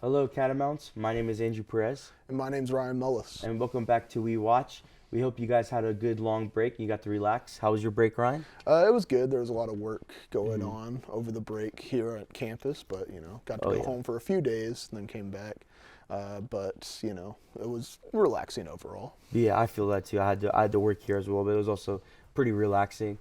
Hello, Catamounts. My name is Andrew Perez, And my name's Ryan Mullis. and welcome back to We Watch. We hope you guys had a good long break and you got to relax. How was your break, Ryan? It was good. There was a lot of work going on over the break here at campus, but, got to go home for a few days and then came back. But, it was relaxing overall. Yeah, I feel that too. I had to work here as well, but it was also pretty relaxing.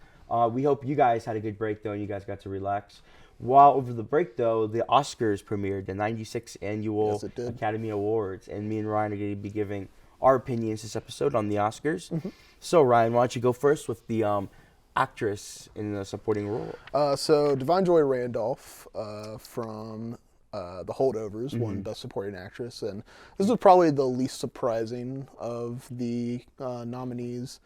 We hope you guys had a good break though, and you guys got to relax. While over the break though, the Oscars premiered, the 96th annual Yes, it did. Academy Awards, and me and Ryan are going to be giving our opinions this episode on the Oscars. So Ryan, why don't you go first with the actress in the supporting role? So Divine Joy Randolph from The Holdovers won Best Supporting Actress, and this was probably the least surprising of the nominees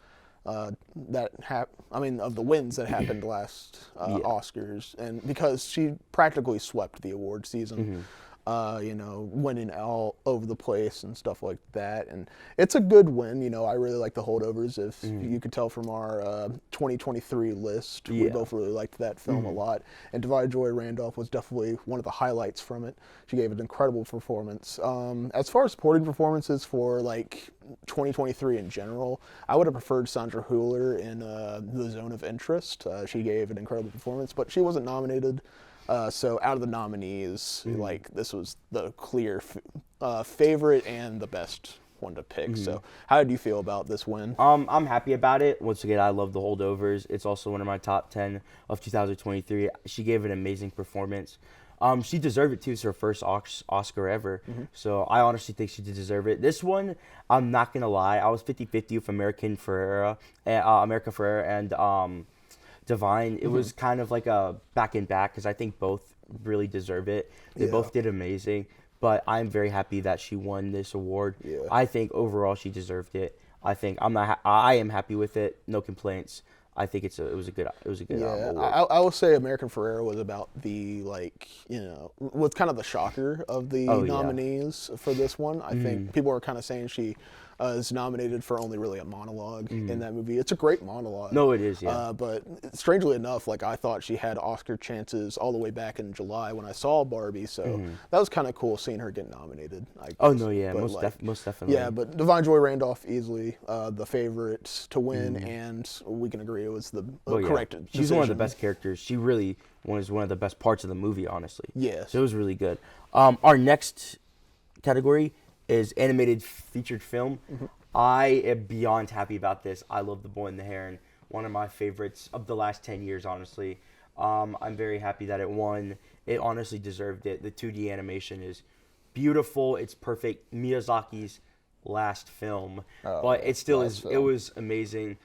of the wins that happened last Oscars, and because she practically swept the award season. Winning all over the place and stuff like that. And it's a good win. I really like The Holdovers. If you could tell from our 2023 list, we both really liked that film a lot. And Divine Joy Randolph was definitely one of the highlights from it. She gave an incredible performance. As far as supporting performances for 2023 in general, I would have preferred Sandra Hüller in The Zone of Interest. She gave an incredible performance, but she wasn't nominated. So out of the nominees, this was the clear favorite and the best one to pick. So how did you feel about this win? I'm happy about it. Once again, I love The Holdovers. It's also one of my top 10 of 2023. She gave an amazing performance. She deserved it too. It's her first Oscar ever. So I honestly think she did deserve it. This one, I'm not going to lie, I was 50-50 with America Ferrera and Divine. It was kind of like a back and back because I think both really deserve it. They both did amazing, but I'm very happy that she won this award. I think overall she deserved it. I am happy with it. No complaints. I think it was a good award. I will say American Ferrera was about the was kind of the shocker of the nominees for this one. I think people are kind of saying she is nominated for only really a monologue in that movie. It's a great monologue. No, it is, yeah. But strangely enough, I thought she had Oscar chances all the way back in July when I saw Barbie. So that was kind of cool seeing her get nominated. Oh no, yeah, most definitely. Yeah, but Divine Joy Randolph easily the favorite to win, and we can agree it was the correct decision. She's one of the best characters. She really was one of the best parts of the movie, honestly. Yes. So it was really good. Our next category is animated featured film. I am beyond happy about this. I love The Boy and the Heron, one of my favorites of the last 10 years, honestly. I'm very happy that it won. It honestly deserved it. The 2D animation is beautiful. It's perfect. Miyazaki's last film, but it still is. It was amazing.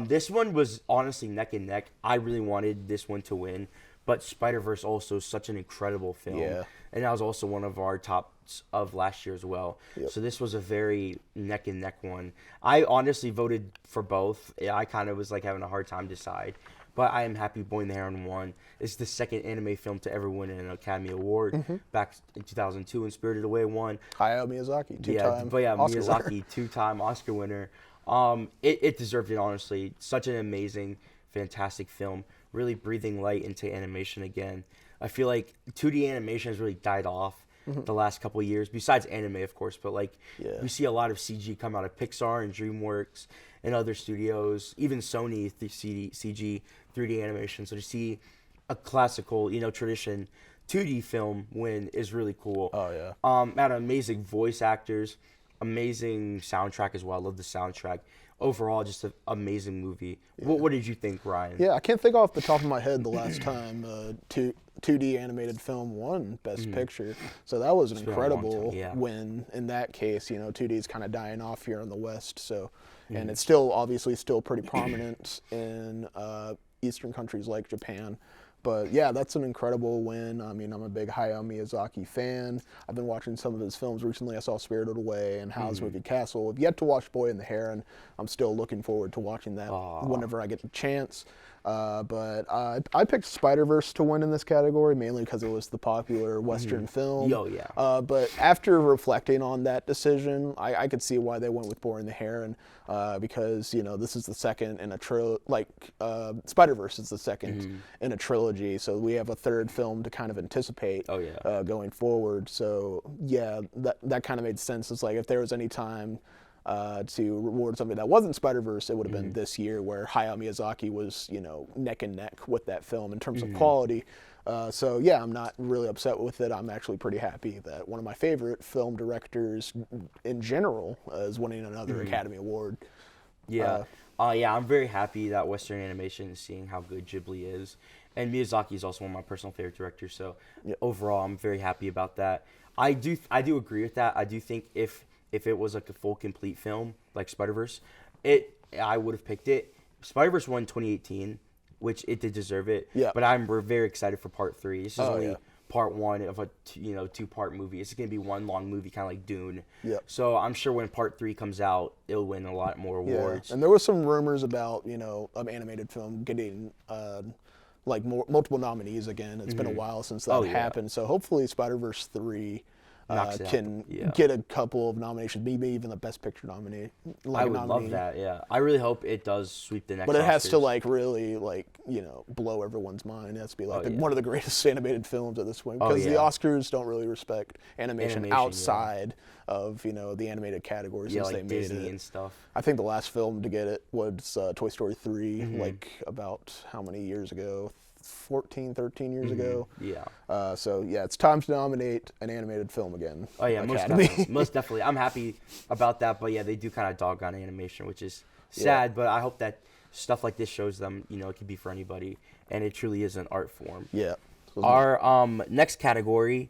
This one was honestly neck and neck. I really wanted this one to win, but Spider-Verse also is such an incredible film. Yeah. And that was also one of our tops of last year as well. Yep. So this was a very neck and neck one. I honestly voted for both. I kind of was having a hard time to decide. But I am happy Boy and the Heron won. It's the second anime film to ever win an Academy Award. Back in 2002 and Spirited Away won. Hayao Miyazaki, two-time Oscar Miyazaki, winner. two-time Oscar winner. It deserved it, honestly. Such an amazing, fantastic film. Really breathing light into animation again. I feel like 2D animation has really died off the last couple of years, besides anime, of course. But we see a lot of CG come out of Pixar and DreamWorks and other studios, even Sony CG 3D animation. So to see a classical, tradition 2D film win is really cool. Oh yeah. Had amazing voice actors, amazing soundtrack as well. I love the soundtrack. Overall, just an amazing movie. Yeah. What did you think, Ryan? Yeah, I can't think off the top of my head the last time 2D animated film won Best Picture. So that was an incredible win in that case. 2D is kind of dying off here in the West. So, and it's obviously still pretty prominent in Eastern countries like Japan. But yeah, that's an incredible win. I mean, I'm a big Hayao Miyazaki fan. I've been watching some of his films recently. I saw Spirited Away and Howl's Moving Castle. I've yet to watch Boy and the Heron. I'm still looking forward to watching that whenever I get the chance. But I picked Spider-Verse to win in this category, mainly because it was the popular Western film. Oh, yeah. But after reflecting on that decision, I could see why they went with Boar in the Heron, because, you know, this is the second in a Spider-Verse is the second in a trilogy, so we have a third film to kind of anticipate going forward. So, yeah, that kind of made sense. It's like if there was any time to reward something that wasn't Spider-Verse, it would have been this year, where Hayao Miyazaki was, you know, neck and neck with that film in terms of quality. So yeah, I'm not really upset with it. I'm actually pretty happy that one of my favorite film directors in general is winning another Academy Award. Yeah. I'm very happy that Western animation is seeing how good Ghibli is. And Miyazaki is also one of my personal favorite directors. So overall, I'm very happy about that. I do agree with that. I do think if it was like a full complete film like Spider-Verse, I would have picked it. Spider-Verse won 2018, which it did deserve it. Yeah. But we're very excited for part 3. This is only part 1 of a 2-part movie. It's going to be one long movie, kind of like Dune. Yeah. So I'm sure when part 3 comes out, it'll win a lot more awards. And there was some rumors about, you know, an animated film getting like multiple nominees again. It's been a while since that happened. So hopefully Spider-Verse 3 can get a couple of nominations, maybe even the Best Picture nominee. I would love that, yeah. I really hope it does sweep the next But it has to, Oscars. like, really, like, you know, blow everyone's mind. It has to be, like, one of the greatest animated films at this point. Because the Oscars don't really respect animation outside of, you know, the animated categories since like they made Disney it. and stuff. I think the last film to get it was Toy Story 3, like, about how many years ago? 13 years ago. Yeah. So yeah, it's time to nominate an animated film again. Oh yeah, most definitely. I'm happy about that, but yeah, they do kind of dog on animation, which is sad. But I hope that stuff like this shows them, you know, it can be for anybody, and it truly is an art form. Yeah. Our next category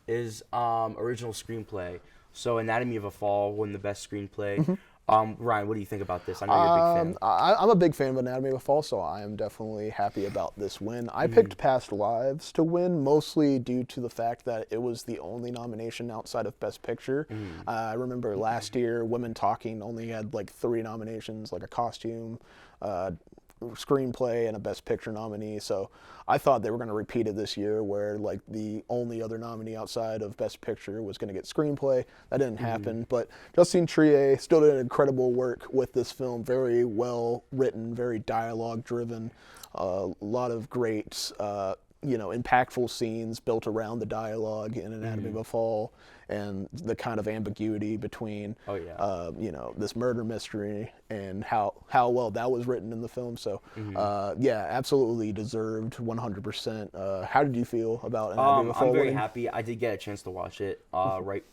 is original screenplay. So Anatomy of a Fall won the best screenplay. Ryan, what do you think about this? I know you're a big fan. I'm a big fan of Anatomy of a Fall, so I am definitely happy about this win. I picked Past Lives to win, mostly due to the fact that it was the only nomination outside of Best Picture. I remember last year, Women Talking only had like 3 nominations, like a costume, screenplay, and a Best Picture nominee. So I thought they were going to repeat it this year, where like the only other nominee outside of Best Picture was going to get screenplay. That didn't happen, but Justine Triet still did incredible work with this film. Very well written, very dialogue driven, a lot of great you know, impactful scenes built around the dialogue in Anatomy of a Fall, and the kind of ambiguity between, you know, this murder mystery and how well that was written in the film. So, yeah, absolutely deserved 100%. How did you feel about Anatomy of a Fall? I'm very happy. I did get a chance to watch it right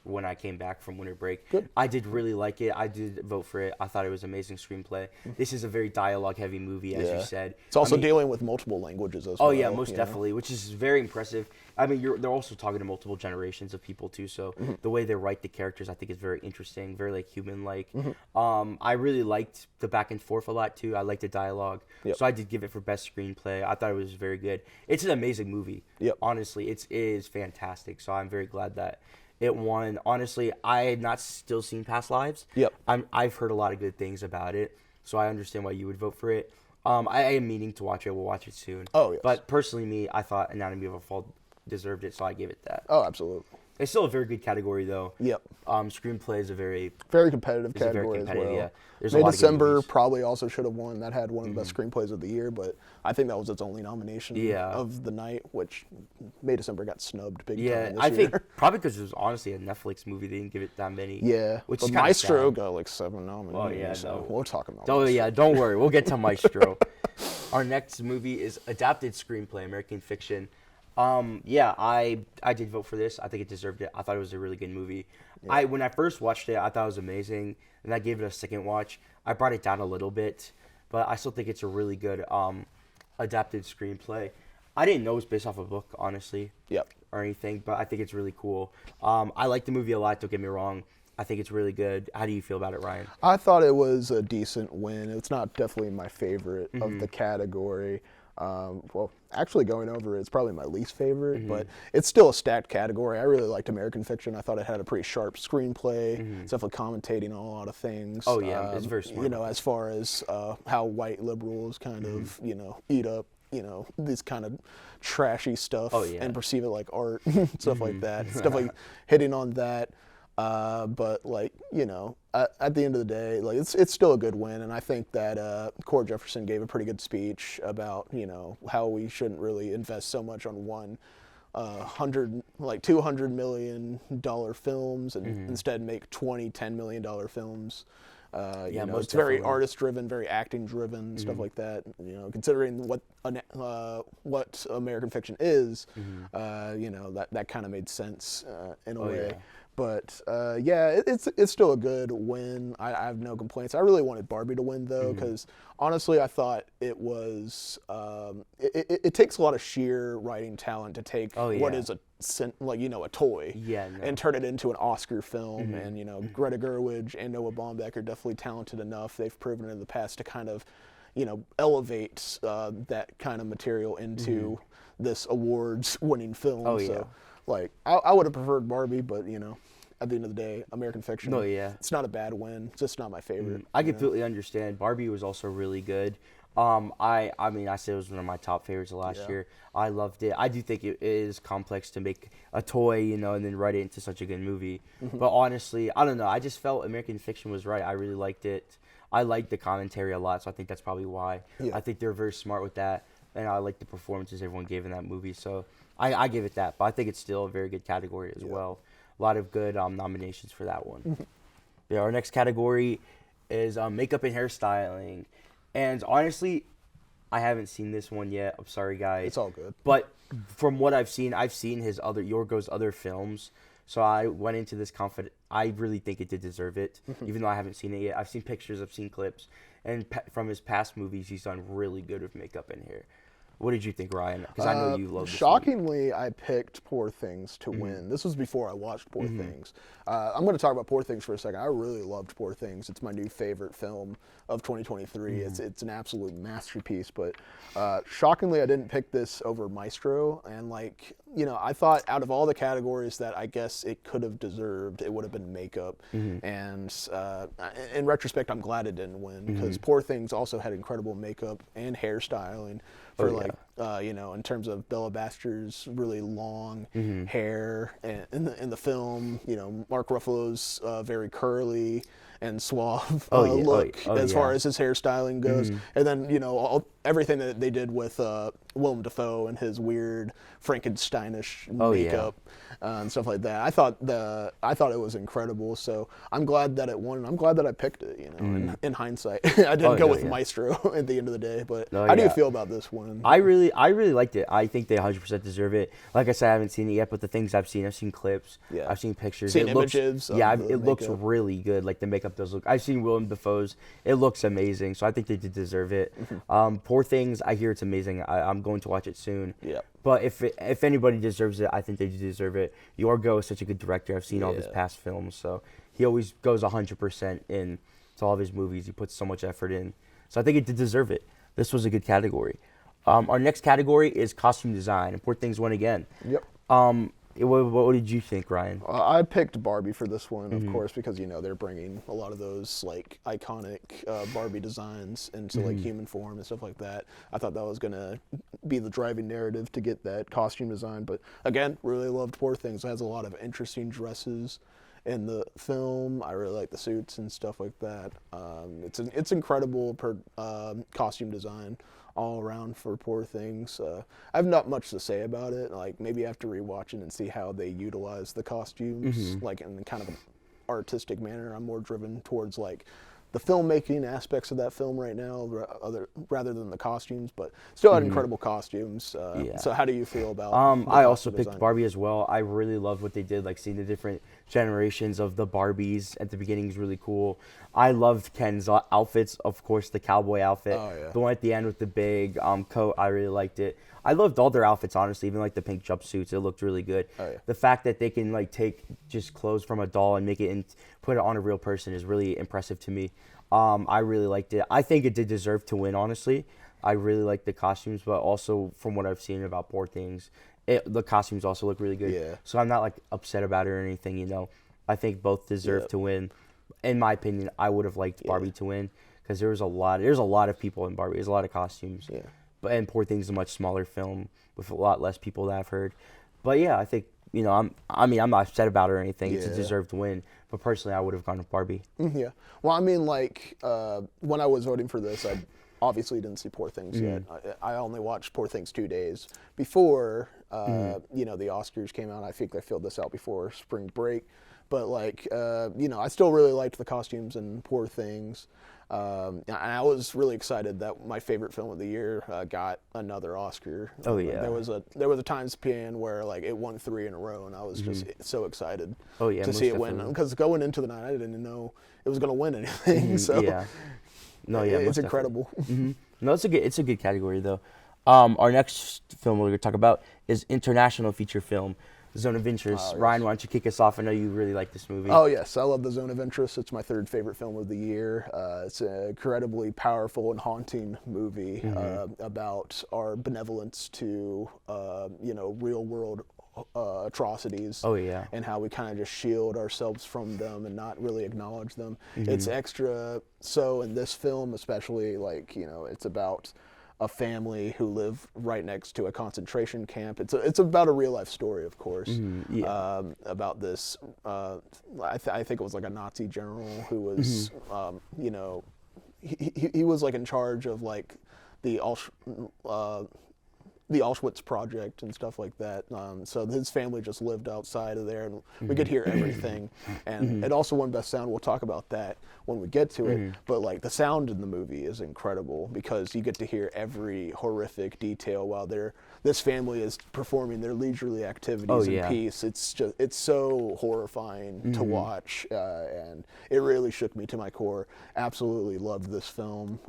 when I came back from winter break. Good. I did really like it. I did vote for it. I thought it was an amazing screenplay. This is a very dialogue-heavy movie, as you said. It's also dealing with multiple languages as well. Oh, yeah, most definitely, which is very impressive. I mean, they're also talking to multiple generations of people, too, so the way they write the characters, I think, is very interesting, very, like, human-like. I really liked the back and forth a lot, too. I liked the dialogue. So I did give it for best screenplay. I thought it was very good. It's an amazing movie. Honestly, it is fantastic, so I'm very glad that it won. Honestly, I had not still seen Past Lives. I've heard a lot of good things about it, so I understand why you would vote for it. I am meaning to watch it. We'll watch it soon. Oh, yes. But personally, me, I thought Anatomy of a Fall deserved it, so I gave it that. Oh, absolutely. It's still a very good category, though. Screenplay is a very competitive category as well. Yeah. There's May a lot December of good movies. probably also should have won. That had one of the best screenplays of the year, but I think that was its only nomination of the night, which May December got snubbed big time this I year. think probably because it was honestly a Netflix movie. They didn't give it that many. Which is Maestro sad. got like 7 nominations. So we'll talk about Oh, don't worry. We'll get to Maestro. Our next movie is adapted screenplay, American Fiction. I did vote for this. I think it deserved it. I thought it was a really good movie. When I first watched it, I thought it was amazing, and I gave it a second watch. I brought it down a little bit, but I still think it's a really good adapted screenplay. I didn't know it was based off a book, honestly, or anything, but I think it's really cool. I like the movie a lot, don't get me wrong. I think it's really good. How do you feel about it, Ryan? I thought it was a decent win. It's not definitely my favorite of the category. Well, actually, going over it's probably my least favorite, but it's still a stacked category. I really liked American Fiction. I thought it had a pretty sharp screenplay. It's definitely commentating on a lot of things. Oh yeah, it's very smart. You know, as far as how white liberals kind of, you know, eat up, you know, this kind of trashy stuff and perceive it like art, stuff like that. It's definitely hitting on that. But like, you know, at the end of the day, like it's still a good win, and I think that Core Jefferson gave a pretty good speech about, you know, how we shouldn't really invest so much on one $200 million films and instead make $10 million films. You know, it's very artist driven, very acting driven, stuff like that. You know, considering what American Fiction is, you know, that kind of made sense in a way. Yeah. But yeah, it's still a good win. I have no complaints. I really wanted Barbie to win though, because honestly, I thought it was it takes a lot of sheer writing talent to take what is a toy and turn it into an Oscar film. And you know, Greta Gerwig and Noah Baumbach are definitely talented enough. They've proven in the past to kind of, you know, elevate that kind of material into this awards-winning film. So, like, I would have preferred Barbie, but you know, at the end of the day, American Fiction. It's not a bad win. It's just not my favorite. I completely understand. Barbie was also really good. I mean, I said it was one of my top favorites of last year. I loved it. I do think it is complex to make a toy, you know, and then write it into such a good movie. But honestly, I don't know. I just felt American Fiction was right. I really liked it. I liked the commentary a lot, so I think that's probably why. I think they're very smart with that, and I like the performances everyone gave in that movie. So I give it that. But I think it's still a very good category as well. A lot of good nominations for that one. Our next category is makeup and hairstyling. And honestly, I haven't seen this one yet. I'm sorry, guys. It's all good. But from what I've seen Yorgo's other films. So I went into this confident. I really think it did deserve it, even though I haven't seen it yet. I've seen pictures, I've seen clips, and from his past movies, he's done really good with makeup and hair. What did you think, Ryan? Because I know you love this shockingly, movie. I picked Poor Things to win. This was before I watched Poor Things. I'm going to talk about Poor Things for a second. I really loved Poor Things. It's my new favorite film of 2023. It's an absolute masterpiece. But shockingly, I didn't pick this over Maestro. And like, you know, I thought out of all the categories that I guess it could have deserved, it would have been makeup. And in retrospect, I'm glad it didn't win, because Poor Things also had incredible makeup and hairstyling. For you know, in terms of Bella Baxter's really long hair in the film, you know, Mark Ruffalo's very curly and suave look as far as his hairstyling goes, and then you know everything that they did with Willem Dafoe and his weird Frankensteinish makeup and stuff like that. I thought it was incredible. So I'm glad that it won, and I'm glad that I picked it. You know, in hindsight, I didn't go with Maestro at the end of the day. But how do you feel about this one? I really liked it. I think they 100% deserve it. Like I said, I haven't seen it yet, but the things I've seen clips, I've seen pictures, images. It looks really good. Like the makeup does look. I've seen Willem Dafoe's. It looks amazing. So I think they did deserve it. Poor Things, I hear it's amazing. I'm going to watch it soon. But if anybody deserves it, I think they do deserve it. Yorgo is such a good director. I've seen all of his past films, so he always goes 100% in to all of his movies. He puts so much effort in. So I think it did deserve it. This was a good category. Our next category is costume design, and Poor Things won again. What did you think, Ryan? I picked Barbie for this one, of course, because you know they're bringing a lot of those like iconic Barbie designs into like human form and stuff like that. I thought that was gonna be the driving narrative to get that costume design. But again, really loved Poor Things. It has a lot of interesting dresses in the film. I really like the suits and stuff like that. It's incredible costume design all around for Poor Things. I have not much to say about it. Like maybe after rewatching and see how they utilize the costumes, like in kind of an artistic manner. I'm more driven towards like the filmmaking aspects of that film right now, rather than the costumes. But still had incredible costumes. So how do you feel about? I also picked Barbie as well. I really loved what they did, like seeing the different generations of the Barbies at the beginning is really cool. I loved Ken's outfits, of course, the cowboy outfit, the one at the end with the big coat. I really liked it. I loved all their outfits, honestly, even like the pink jumpsuits. It looked really good. The fact that they can like take just clothes from a doll and make it and put it on a real person is really impressive to me. I really liked it. I think it did deserve to win, honestly. I really like the costumes, but also from what I've seen about Poor Things, the costumes also look really good. Yeah. So I'm not like upset about it or anything. I think both deserve to win. In my opinion, I would have liked Barbie to win because there's a lot of people in Barbie. There's a lot of costumes. Yeah. And Poor Things is a much smaller film with a lot less people that I've heard. But yeah, I think I'm not upset about it or anything. It's a deserved win. But personally, I would have gone with Barbie. Yeah. Well, I mean, like when I was voting for this, I obviously didn't see Poor Things yet. I only watched Poor Things 2 days before the Oscars came out. I think I filled this out before spring break. But like I still really liked the costumes in Poor Things. And I was really excited that my favorite film of the year got another Oscar. Oh yeah. There was a time span where like it won 3 in a row, and I was just so excited to see it win. Because going into the night, I didn't know it was going to win anything. So yeah. No, yeah, it's incredible. No, it's a good category though. Our next film we're going to talk about is international feature film, Zone of Interest. Yes. Ryan, why don't you kick us off? I know you really like this movie. Oh yes, I love The Zone of Interest. It's my 3rd favorite film of the year. It's an incredibly powerful and haunting movie about our benevolence to real world atrocities. Oh yeah. And how we kind of just shield ourselves from them and not really acknowledge them. It's extra so in this film, especially it's about a family who live right next to a concentration camp. It's about a real life story, of course. About this, I think it was like a Nazi general who was, he was like in charge of like the Auschwitz project and stuff like that. So his family just lived outside of there, and we could hear everything. And it also won Best Sound. We'll talk about that when we get to it. But like the sound in the movie is incredible because you get to hear every horrific detail while this family is performing their leisurely activities in peace. It's so horrifying to watch, and it really shook me to my core. Absolutely loved this film.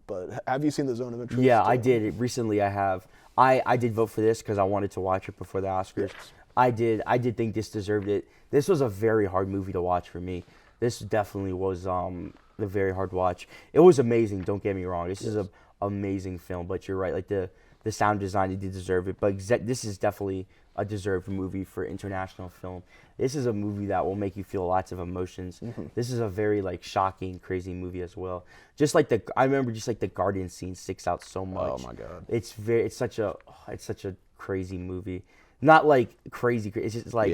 But have you seen The Zone of Interest? Yeah, I did. Recently, I have. I did vote for this because I wanted to watch it before the Oscars. Yes. I did think this deserved it. This was a very hard movie to watch for me. This definitely was a very hard watch. It was amazing, don't get me wrong. This is an amazing film, but you're right. Like the sound design, it did deserve it. But this is definitely a deserved movie for international film. This is a movie that will make you feel lots of emotions. This is a very like shocking, crazy movie as well. I remember the garden scene sticks out so much. Oh my god! It's such a crazy movie. Not like crazy. It's just like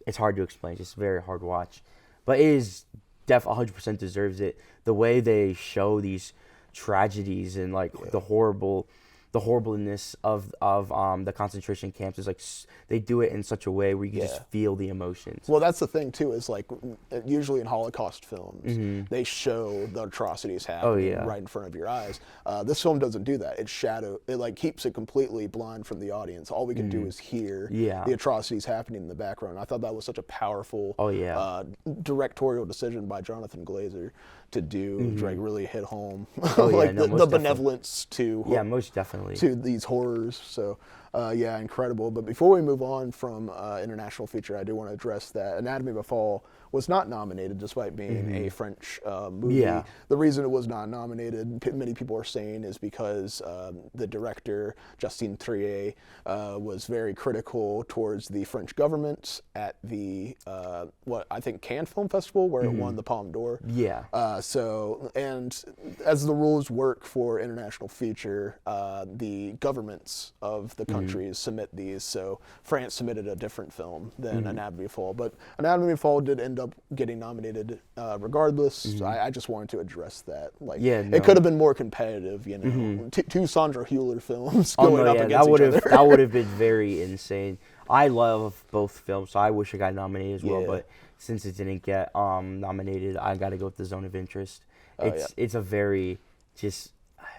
it's hard to explain. It's just a very hard watch, but it is 100% deserves it. The way they show these tragedies and like the horribleness of the concentration camps is like they do it in such a way where you can just feel the emotions. Well, that's the thing too, is like usually in Holocaust films they show the atrocities happening right in front of your eyes. This film doesn't do that. It like keeps it completely blind from the audience. All we can do is hear the atrocities happening in the background. I thought that was such a powerful directorial decision by Jonathan Glazer to do, like really hit home the benevolence to most definitely to these horrors. So incredible. But before we move on from international feature, I do want to address that Anatomy of a Fall was not nominated despite being a French movie. The reason it was not nominated, many people are saying, is because the director, Justine Triet, was very critical towards the French government at the, I think Cannes Film Festival, where it won the Palme d'Or. And as the rules work for international feature, the governments of the countries submit these. So France submitted a different film than Anatomy of a Fall, but Anatomy of a Fall did end up getting nominated regardless. I just wanted to address that. It could have been more competitive, two Sandra Hüller films going up against each other. That would have been very insane. I love both films, so I wish it got nominated as well, but since it didn't get nominated, I got to go with The Zone of Interest. It's a very just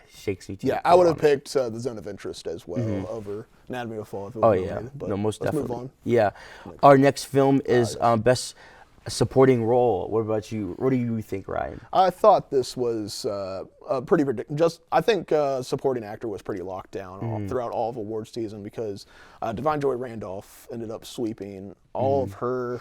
shakes me to I would have picked The Zone of Interest as well over Anatomy of a Fall. If it was nominated, but most let's definitely. Move on. Yeah, our next film is Best Supporting Role. What about you? What do you think, Ryan? I thought this was pretty ridiculous. I think supporting actor was pretty locked down throughout all of award season because Divine Joy Randolph ended up sweeping all of her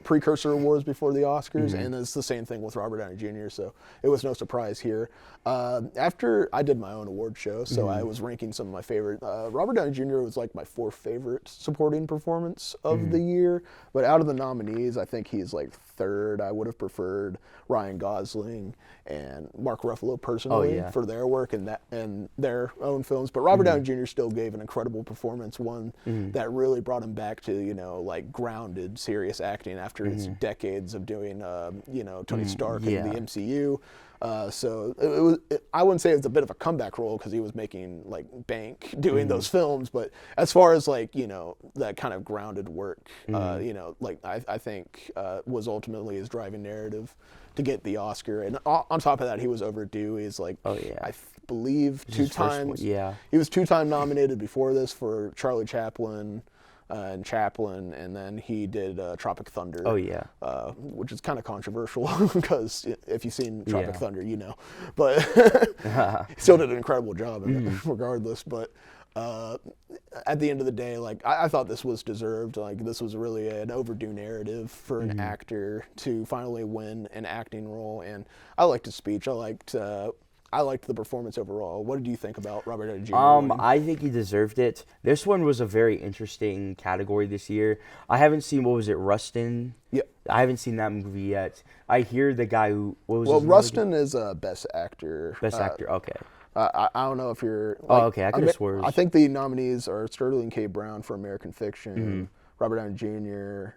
precursor awards before the Oscars, and it's the same thing with Robert Downey Jr. So it was no surprise here. After I did my own award show, so I was ranking some of my favorite. Robert Downey Jr. was like my fourth favorite supporting performance of the year, but out of the nominees, I think he's like third. I would have preferred Ryan Gosling and Mark Ruffalo personally for their work and their own films. But Robert Downey Jr. still gave an incredible performance, one that really brought him back to, like grounded, serious acting after his decades of doing, Tony Stark in the MCU. So I wouldn't say it was a bit of a comeback role because he was making like bank doing those films, but as far as like that kind of grounded work, I think was ultimately his driving narrative to get the Oscar. And on top of that, he was overdue. He's like I believe he was 2-time nominated before this for Charlie Chaplin. And Chaplin, and then he did Tropic Thunder. Which is kind of controversial because if you've seen Tropic Thunder, But he still did an incredible job in it, regardless. But at the end of the day, like I thought this was deserved. Like this was really an overdue narrative for an actor to finally win an acting role. And I liked his speech. I liked the performance overall. What did you think about Robert Downey Jr.? I think he deserved it. This one was a very interesting category this year. I haven't seen, Rustin? Yeah. I haven't seen that movie yet. I hear the guy who, Rustin is Best Actor. Best Actor, okay. I don't know if you're... okay, I could have sworn. I think the nominees are Sterling K. Brown for American Fiction, Robert Downey Jr.,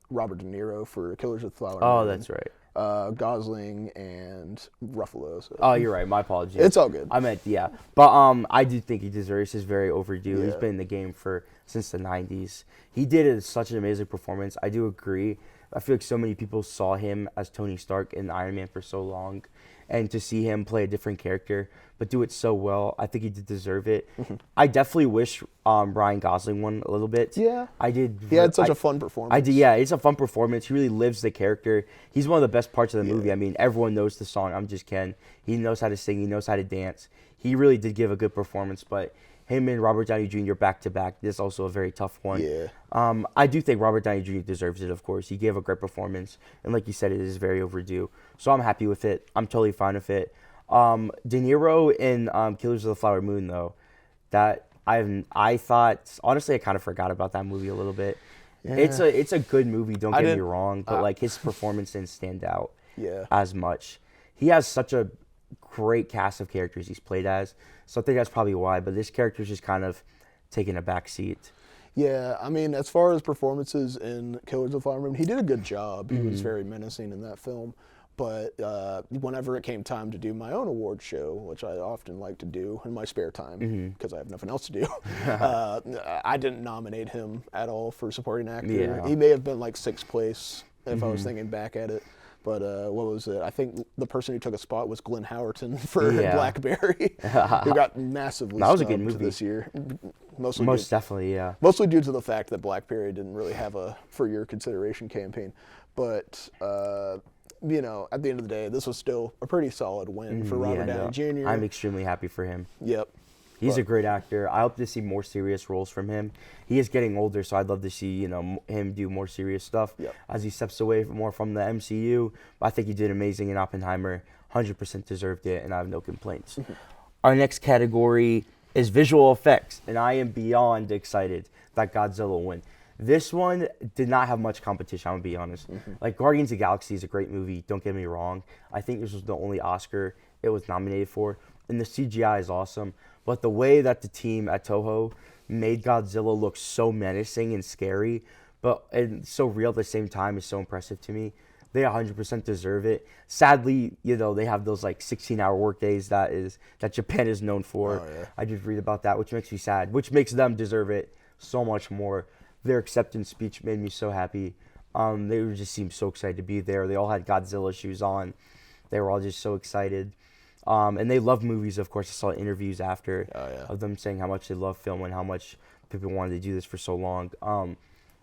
Robert De Niro for Killers of the Flower Moon. That's right. Gosling and Ruffalo. So. Oh, you're right. My apologies. It's all good. I meant, but I do think he deserves his very overdue. He's been in the game since the 90s. He did such an amazing performance. I do agree. I feel like so many people saw him as Tony Stark in Iron Man for so long, and to see him play a different character but do it so well, I think he did deserve it. I definitely wish Ryan Gosling won a little bit. Yeah. I did. He had such a fun performance. I did, yeah. It's a fun performance. He really lives the character. He's one of the best parts of the movie. I mean, everyone knows the song, I'm Just Ken. He knows how to sing. He knows how to dance. He really did give a good performance, but him and Robert Downey Jr. back-to-back, this is also a very tough one. Yeah. I do think Robert Downey Jr. deserves it, of course. He gave a great performance, and like you said, it is very overdue. So I'm happy with it. I'm totally fine with it. De Niro in Killers of the Flower Moon, though, that I thought, honestly, I kind of forgot about that movie a little bit. Yeah. It's a good movie, don't get me wrong, but like his performance didn't stand out as much. He has such a great cast of characters he's played as, so I think that's probably why, but this character's just kind of taking a back seat. Yeah, I mean, as far as performances in Killers of the Flower Moon, he did a good job. He was very menacing in that film. But whenever it came time to do my own award show, which I often like to do in my spare time because I have nothing else to do, I didn't nominate him at all for supporting actor. Yeah. He may have been like 6th place if I was thinking back at it. But what was it? I think the person who took a spot was Glenn Howerton for Blackberry, who got massively that was a good movie this year. Most definitely, yeah. Mostly due to the fact that Blackberry didn't really have a for your consideration campaign. But... at the end of the day, this was still a pretty solid win for Robert Downey Jr. I'm extremely happy for him. Yep. He's a great actor. I hope to see more serious roles from him. He is getting older, so I'd love to see him do more serious stuff as he steps away more from the MCU. But I think he did amazing in Oppenheimer. 100% deserved it, and I have no complaints. Our next category is visual effects, and I am beyond excited that Godzilla will win. This one did not have much competition, I'm going to be honest. Like, Guardians of the Galaxy is a great movie, don't get me wrong. I think this was the only Oscar it was nominated for. And the CGI is awesome. But the way that the team at Toho made Godzilla look so menacing and scary, and so real at the same time is so impressive to me. They 100% deserve it. Sadly, they have those like 16-hour work days that Japan is known for. Oh, yeah. I just read about that, which makes me sad, which makes them deserve it so much more. Their acceptance speech made me so happy. They just seemed so excited to be there. They all had Godzilla shoes on. They were all just so excited. And they love movies, of course. I saw interviews after of them saying how much they love film and how much people wanted to do this for so long.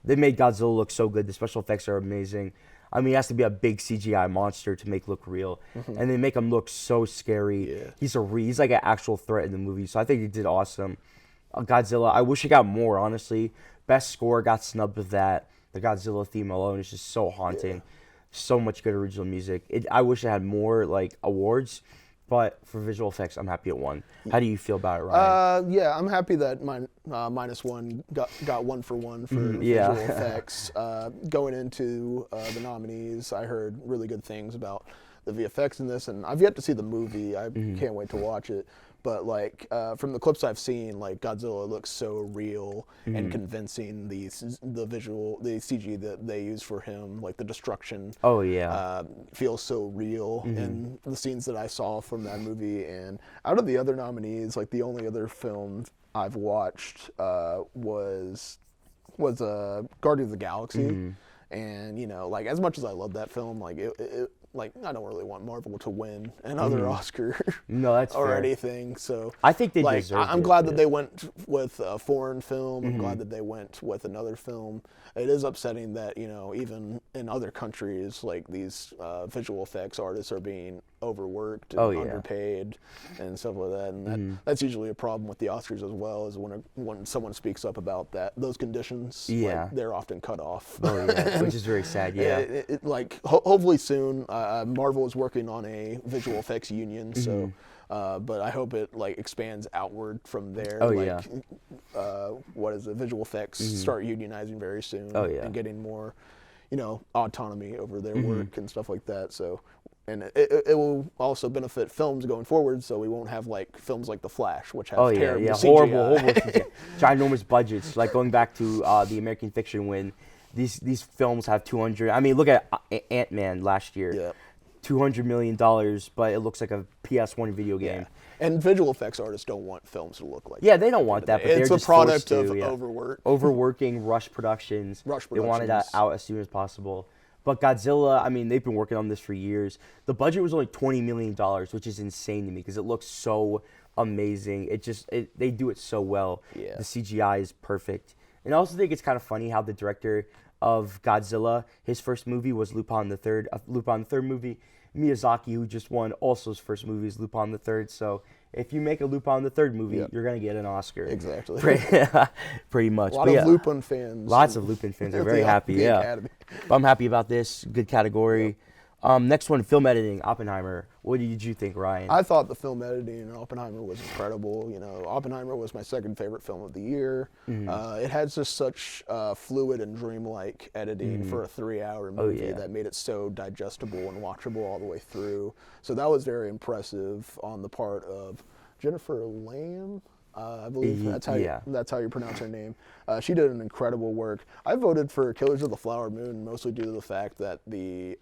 They made Godzilla look so good. The special effects are amazing. I mean, he has to be a big CGI monster to make look real, and they make him look so scary. Yeah. He's like an actual threat in the movie. So I think he did awesome. Godzilla, I wish he got more. Honestly, best score got snubbed with that. The Godzilla theme alone is just so haunting. Yeah. So much good original music. I wish it had more like awards, but for visual effects, I'm happy it won. How do you feel about it, Ryan? Yeah, I'm happy that -1 got 1 for 1 for yeah. visual effects. Going into the nominees, I heard really good things about the VFX in this, and I've yet to see the movie. I can't wait to watch it. But like from the clips I've seen, like Godzilla looks so real and convincing. The CG that they use for him, like the destruction. Oh yeah. Feels so real in the scenes that I saw from that movie. And out of the other nominees, like the only other film I've watched was Guardians of the Galaxy. And you know, like as much as I love that film, like like I don't really want Marvel to win another Oscar No, that's or fair. anything. So I think they like deserve I'm it, glad that yeah. they went with a foreign film. I'm glad that they went with another film. It is upsetting that, you know, even in other countries, like these visual effects artists are being overworked and underpaid and stuff like that. And that's usually a problem with the Oscars as well, is when someone speaks up about those conditions, like, they're often cut off. Oh yeah, which is very sad. Yeah. Hopefully soon, Marvel is working on a visual effects union, so. But I hope it like expands outward from there. Oh like, yeah. What is it? Visual effects start unionizing very soon. Oh yeah. And getting more, you know, autonomy over their work and stuff like that. So, and it will also benefit films going forward. So we won't have like films like The Flash, which have terrible CGI. horrible CGI. Ginormous budgets. Like going back to the American Fiction when these films have 200. I mean, look at Ant-Man last year. Yeah. $200 million, but it looks like a PS1 video game. Yeah. And visual effects artists don't want films to look like Yeah, they don't want that, but it's they're a just product forced of to, overwork. Overworking, rush productions. They wanted that out as soon as possible. But Godzilla, I mean, they've been working on this for years. The budget was only $20 million, which is insane to me because it looks so amazing. They do it so well. Yeah. The CGI is perfect. And I also think it's kind of funny how the director of Godzilla, his first movie was Lupin the Third movie. Miyazaki, who just won, also his first movie is Lupin the Third. So if you make a Lupin the Third movie, you're gonna get an Oscar. Exactly. Pretty much. A lot of Lupin fans. Lots of Lupin fans are very happy. Yeah. Academy. But I'm happy about this. Good category. Next one, film editing, Oppenheimer. What did you think, Ryan? I thought the film editing in Oppenheimer was incredible. You know, Oppenheimer was my second favorite film of the year. It had just such fluid and dreamlike editing for a 3-hour movie that made it so digestible and watchable all the way through. So that was very impressive on the part of Jennifer Lamb. I believe that's how you pronounce her name. She did an incredible work. I voted for Killers of the Flower Moon mostly due to the fact that the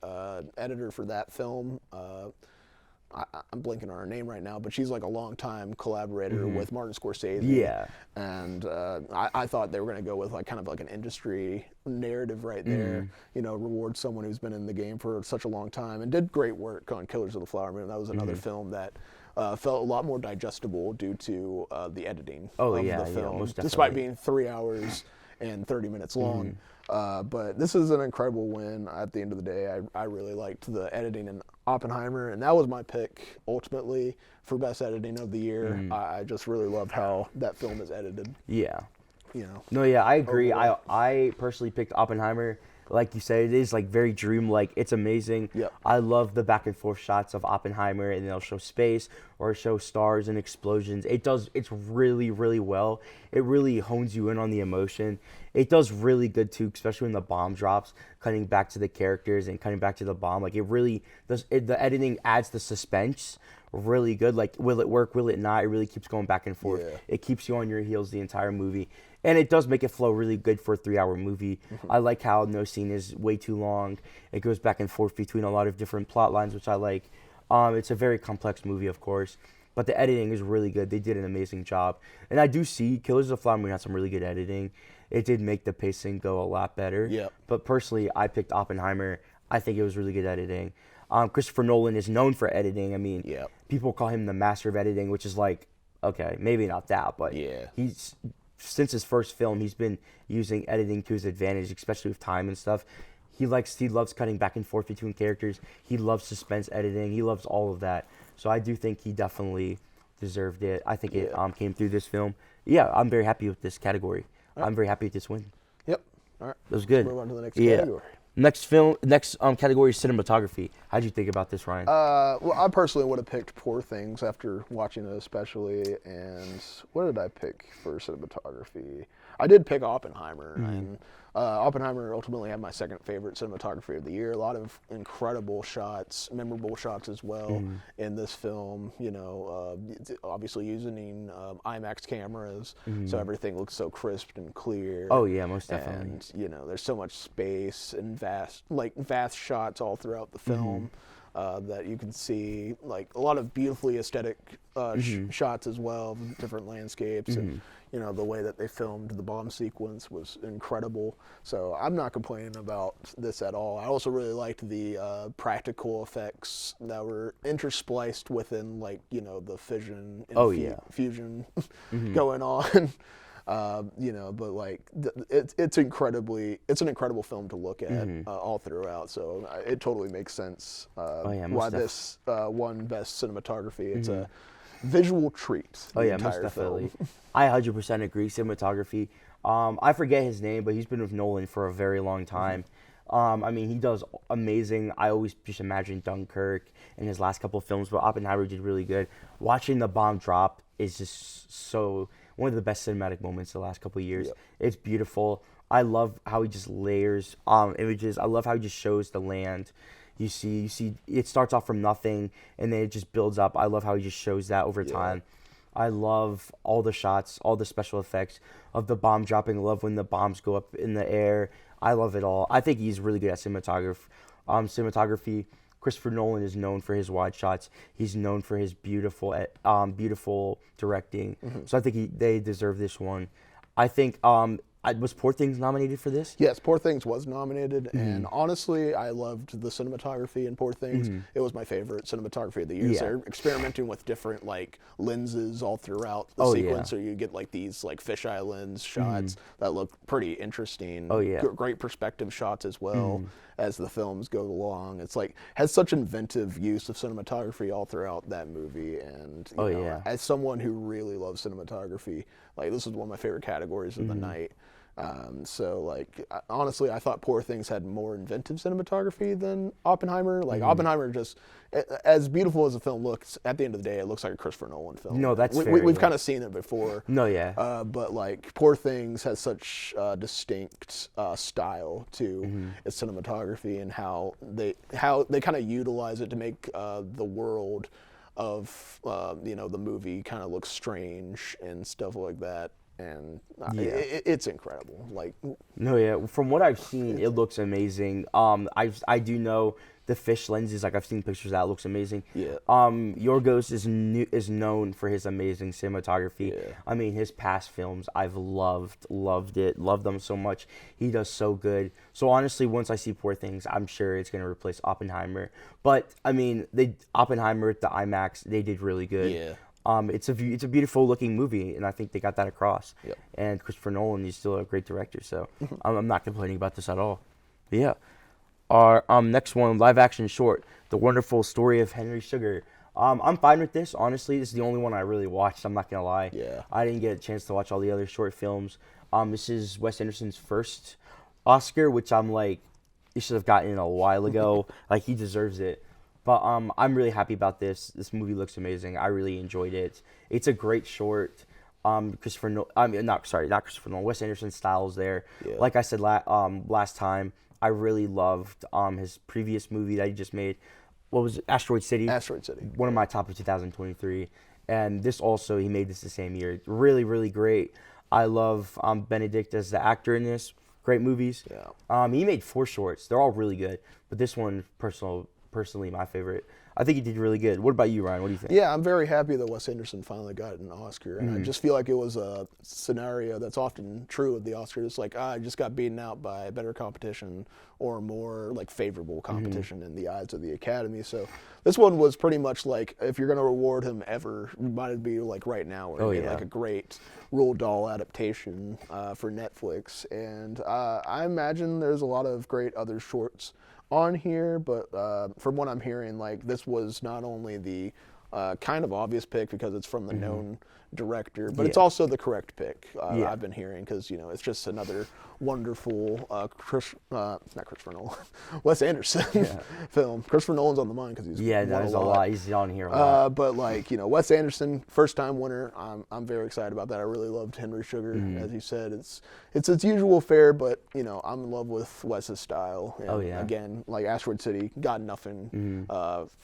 editor for that film, I'm blanking on her name right now, but she's like a longtime collaborator with Martin Scorsese. Yeah. And I thought they were going to go with like kind of like an industry narrative right there. You know, reward someone who's been in the game for such a long time and did great work on Killers of the Flower Moon. That was another film that felt a lot more digestible due to the editing of the film, despite being 3 hours and 30 minutes long. But this is an incredible win. At the end of the day, I really liked the editing in Oppenheimer, and that was my pick ultimately for best editing of the year. I just really loved how that film is edited. Yeah. You know. No, yeah, I agree. I personally picked Oppenheimer. Like you said, it is like very dream-like. It's amazing. Yep. I love the back and forth shots of Oppenheimer, and they'll show space or show stars and explosions. It's really, really well. It really hones you in on the emotion. It does really good too, especially when the bomb drops, cutting back to the characters and cutting back to the bomb. Like it really does. The editing adds the suspense really good. Like, will it work? Will it not? It really keeps going back and forth. Yeah. It keeps you on your heels the entire movie. And it does make it flow really good for a 3-hour movie. I like how no scene is way too long. It goes back and forth between a lot of different plot lines, which I like. It's a very complex movie, of course. But the editing is really good. They did an amazing job. And I do see Killers of the Flower Moon had some really good editing. It did make the pacing go a lot better. Yep. But personally, I picked Oppenheimer. I think it was really good editing. Christopher Nolan is known for editing. I mean, people call him the master of editing, which is like, okay, maybe not that, but he's since his first film, he's been using editing to his advantage, especially with time and stuff. He loves cutting back and forth between characters. He loves suspense editing. He loves all of that. So I do think he definitely deserved it. I think it came through this film. Yeah, I'm very happy with this category. Right. I'm very happy with this win. Yep. All right. That was good. Let's move on to the next category. Next category is cinematography. How'd you think about this, Ryan? Well, I personally would have picked Poor Things after watching it especially. And what did I pick for cinematography? I did pick Oppenheimer. And Oppenheimer ultimately had my second favorite cinematography of the year. A lot of incredible shots, memorable shots as well in this film. You know, obviously using IMAX cameras, so everything looks so crisp and clear. Oh yeah, most definitely. And you know, there's so much space and vast shots all throughout the film. That you can see, like a lot of beautifully aesthetic shots as well, different landscapes, and you know the way that they filmed the bomb sequence was incredible. So I'm not complaining about this at all. I also really liked the practical effects that were interspliced within, like, you know, the fission and fusion going on. You know, but like it's an incredible film to look at all throughout. So it totally makes sense why this won best cinematography. It's a visual treat. Oh yeah, most definitely. I 100% agree. Cinematography. I forget his name, but he's been with Nolan for a very long time. I mean, he does amazing. I always just imagine Dunkirk in his last couple of films, but Oppenheimer did really good. Watching the bomb drop is just so one of the best cinematic moments the last couple of years. Yep. It's beautiful. I love how he just layers images. I love how he just shows the land. You see it starts off from nothing and then it just builds up. I love how he just shows that over time. I love all the shots, all the special effects of the bomb dropping. I love when the bombs go up in the air. I love it all. I think he's really good at cinematography. Christopher Nolan is known for his wide shots. He's known for his beautiful directing. So I think they deserve this one. I think was Poor Things nominated for this? Yes, Poor Things was nominated, and honestly, I loved the cinematography in Poor Things. It was my favorite cinematography of the year. Yeah. So they're experimenting with different like lenses all throughout the sequence, so you get like these like fisheye lens shots that look pretty interesting. Oh yeah, great perspective shots as well as the films go along. It's like has such inventive use of cinematography all throughout that movie, and you know, as someone who really loves cinematography, like this is one of my favorite categories of the night. So like honestly, I thought Poor Things had more inventive cinematography than Oppenheimer. Like Oppenheimer, just as beautiful as the film looks, at the end of the day, it looks like a Christopher Nolan film. No, that's fair. We've kind of seen it before. No, yeah. But like Poor Things has such distinct style to its cinematography and how they kind of utilize it to make the world of you know, the movie kind of look strange and stuff like that. And it's incredible. Like no, yeah. From what I've seen, it looks amazing. I do know the fish lenses. Like I've seen pictures that looks amazing. Yeah. Yorgos is known for his amazing cinematography. Yeah. I mean, his past films I've loved them so much. He does so good. So honestly, once I see Poor Things, I'm sure it's gonna replace Oppenheimer. But I mean, Oppenheimer at the IMAX, they did really good. Yeah. It's a beautiful looking movie, and I think they got that across. Yep. And Christopher Nolan is still a great director, so I'm not complaining about this at all. But yeah. Our next one, live action short, The Wonderful Story of Henry Sugar. I'm fine with this. Honestly, this is the only one I really watched. I'm not gonna lie. Yeah. I didn't get a chance to watch all the other short films. This is Wes Anderson's first Oscar, which I'm like, he should have gotten it a while ago. Like he deserves it. But I'm really happy about this. This movie looks amazing. I really enjoyed it. It's a great short. Not Christopher Nolan. Wes Anderson's style's there. Yeah. Like I said last time, I really loved his previous movie that he just made. What was it? Asteroid City. Asteroid City. One of my top of 2023. And this also, he made this the same year. Really, really great. I love Benedict as the actor in this. Great movies. Yeah. He made 4 shorts. They're all really good. But this one, personally my favorite. I think he did really good. What about you, Ryan? What do you think? Yeah, I'm very happy that Wes Anderson finally got an Oscar, and I just feel like it was a scenario that's often true of the Oscars. It's like, I just got beaten out by better competition or more like favorable competition in the eyes of the Academy. So this one was pretty much like, if you're going to reward him ever, it might be like right now, where he made like a great Roald Dahl adaptation for Netflix, and I imagine there's a lot of great other shorts on here, but from what I'm hearing, like, this was not only the kind of obvious pick because it's from the known director, but it's also the correct pick. I've been hearing, because it's just another wonderful not Christopher Nolan, Wes Anderson film. Christopher Nolan's on the mind because he's there's a lot. He's on here a lot. But like Wes Anderson, first time winner. I'm very excited about that. I really loved Henry Sugar, as you said. It's its usual fare, but I'm in love with Wes's style. And again, like Asteroid City got nothing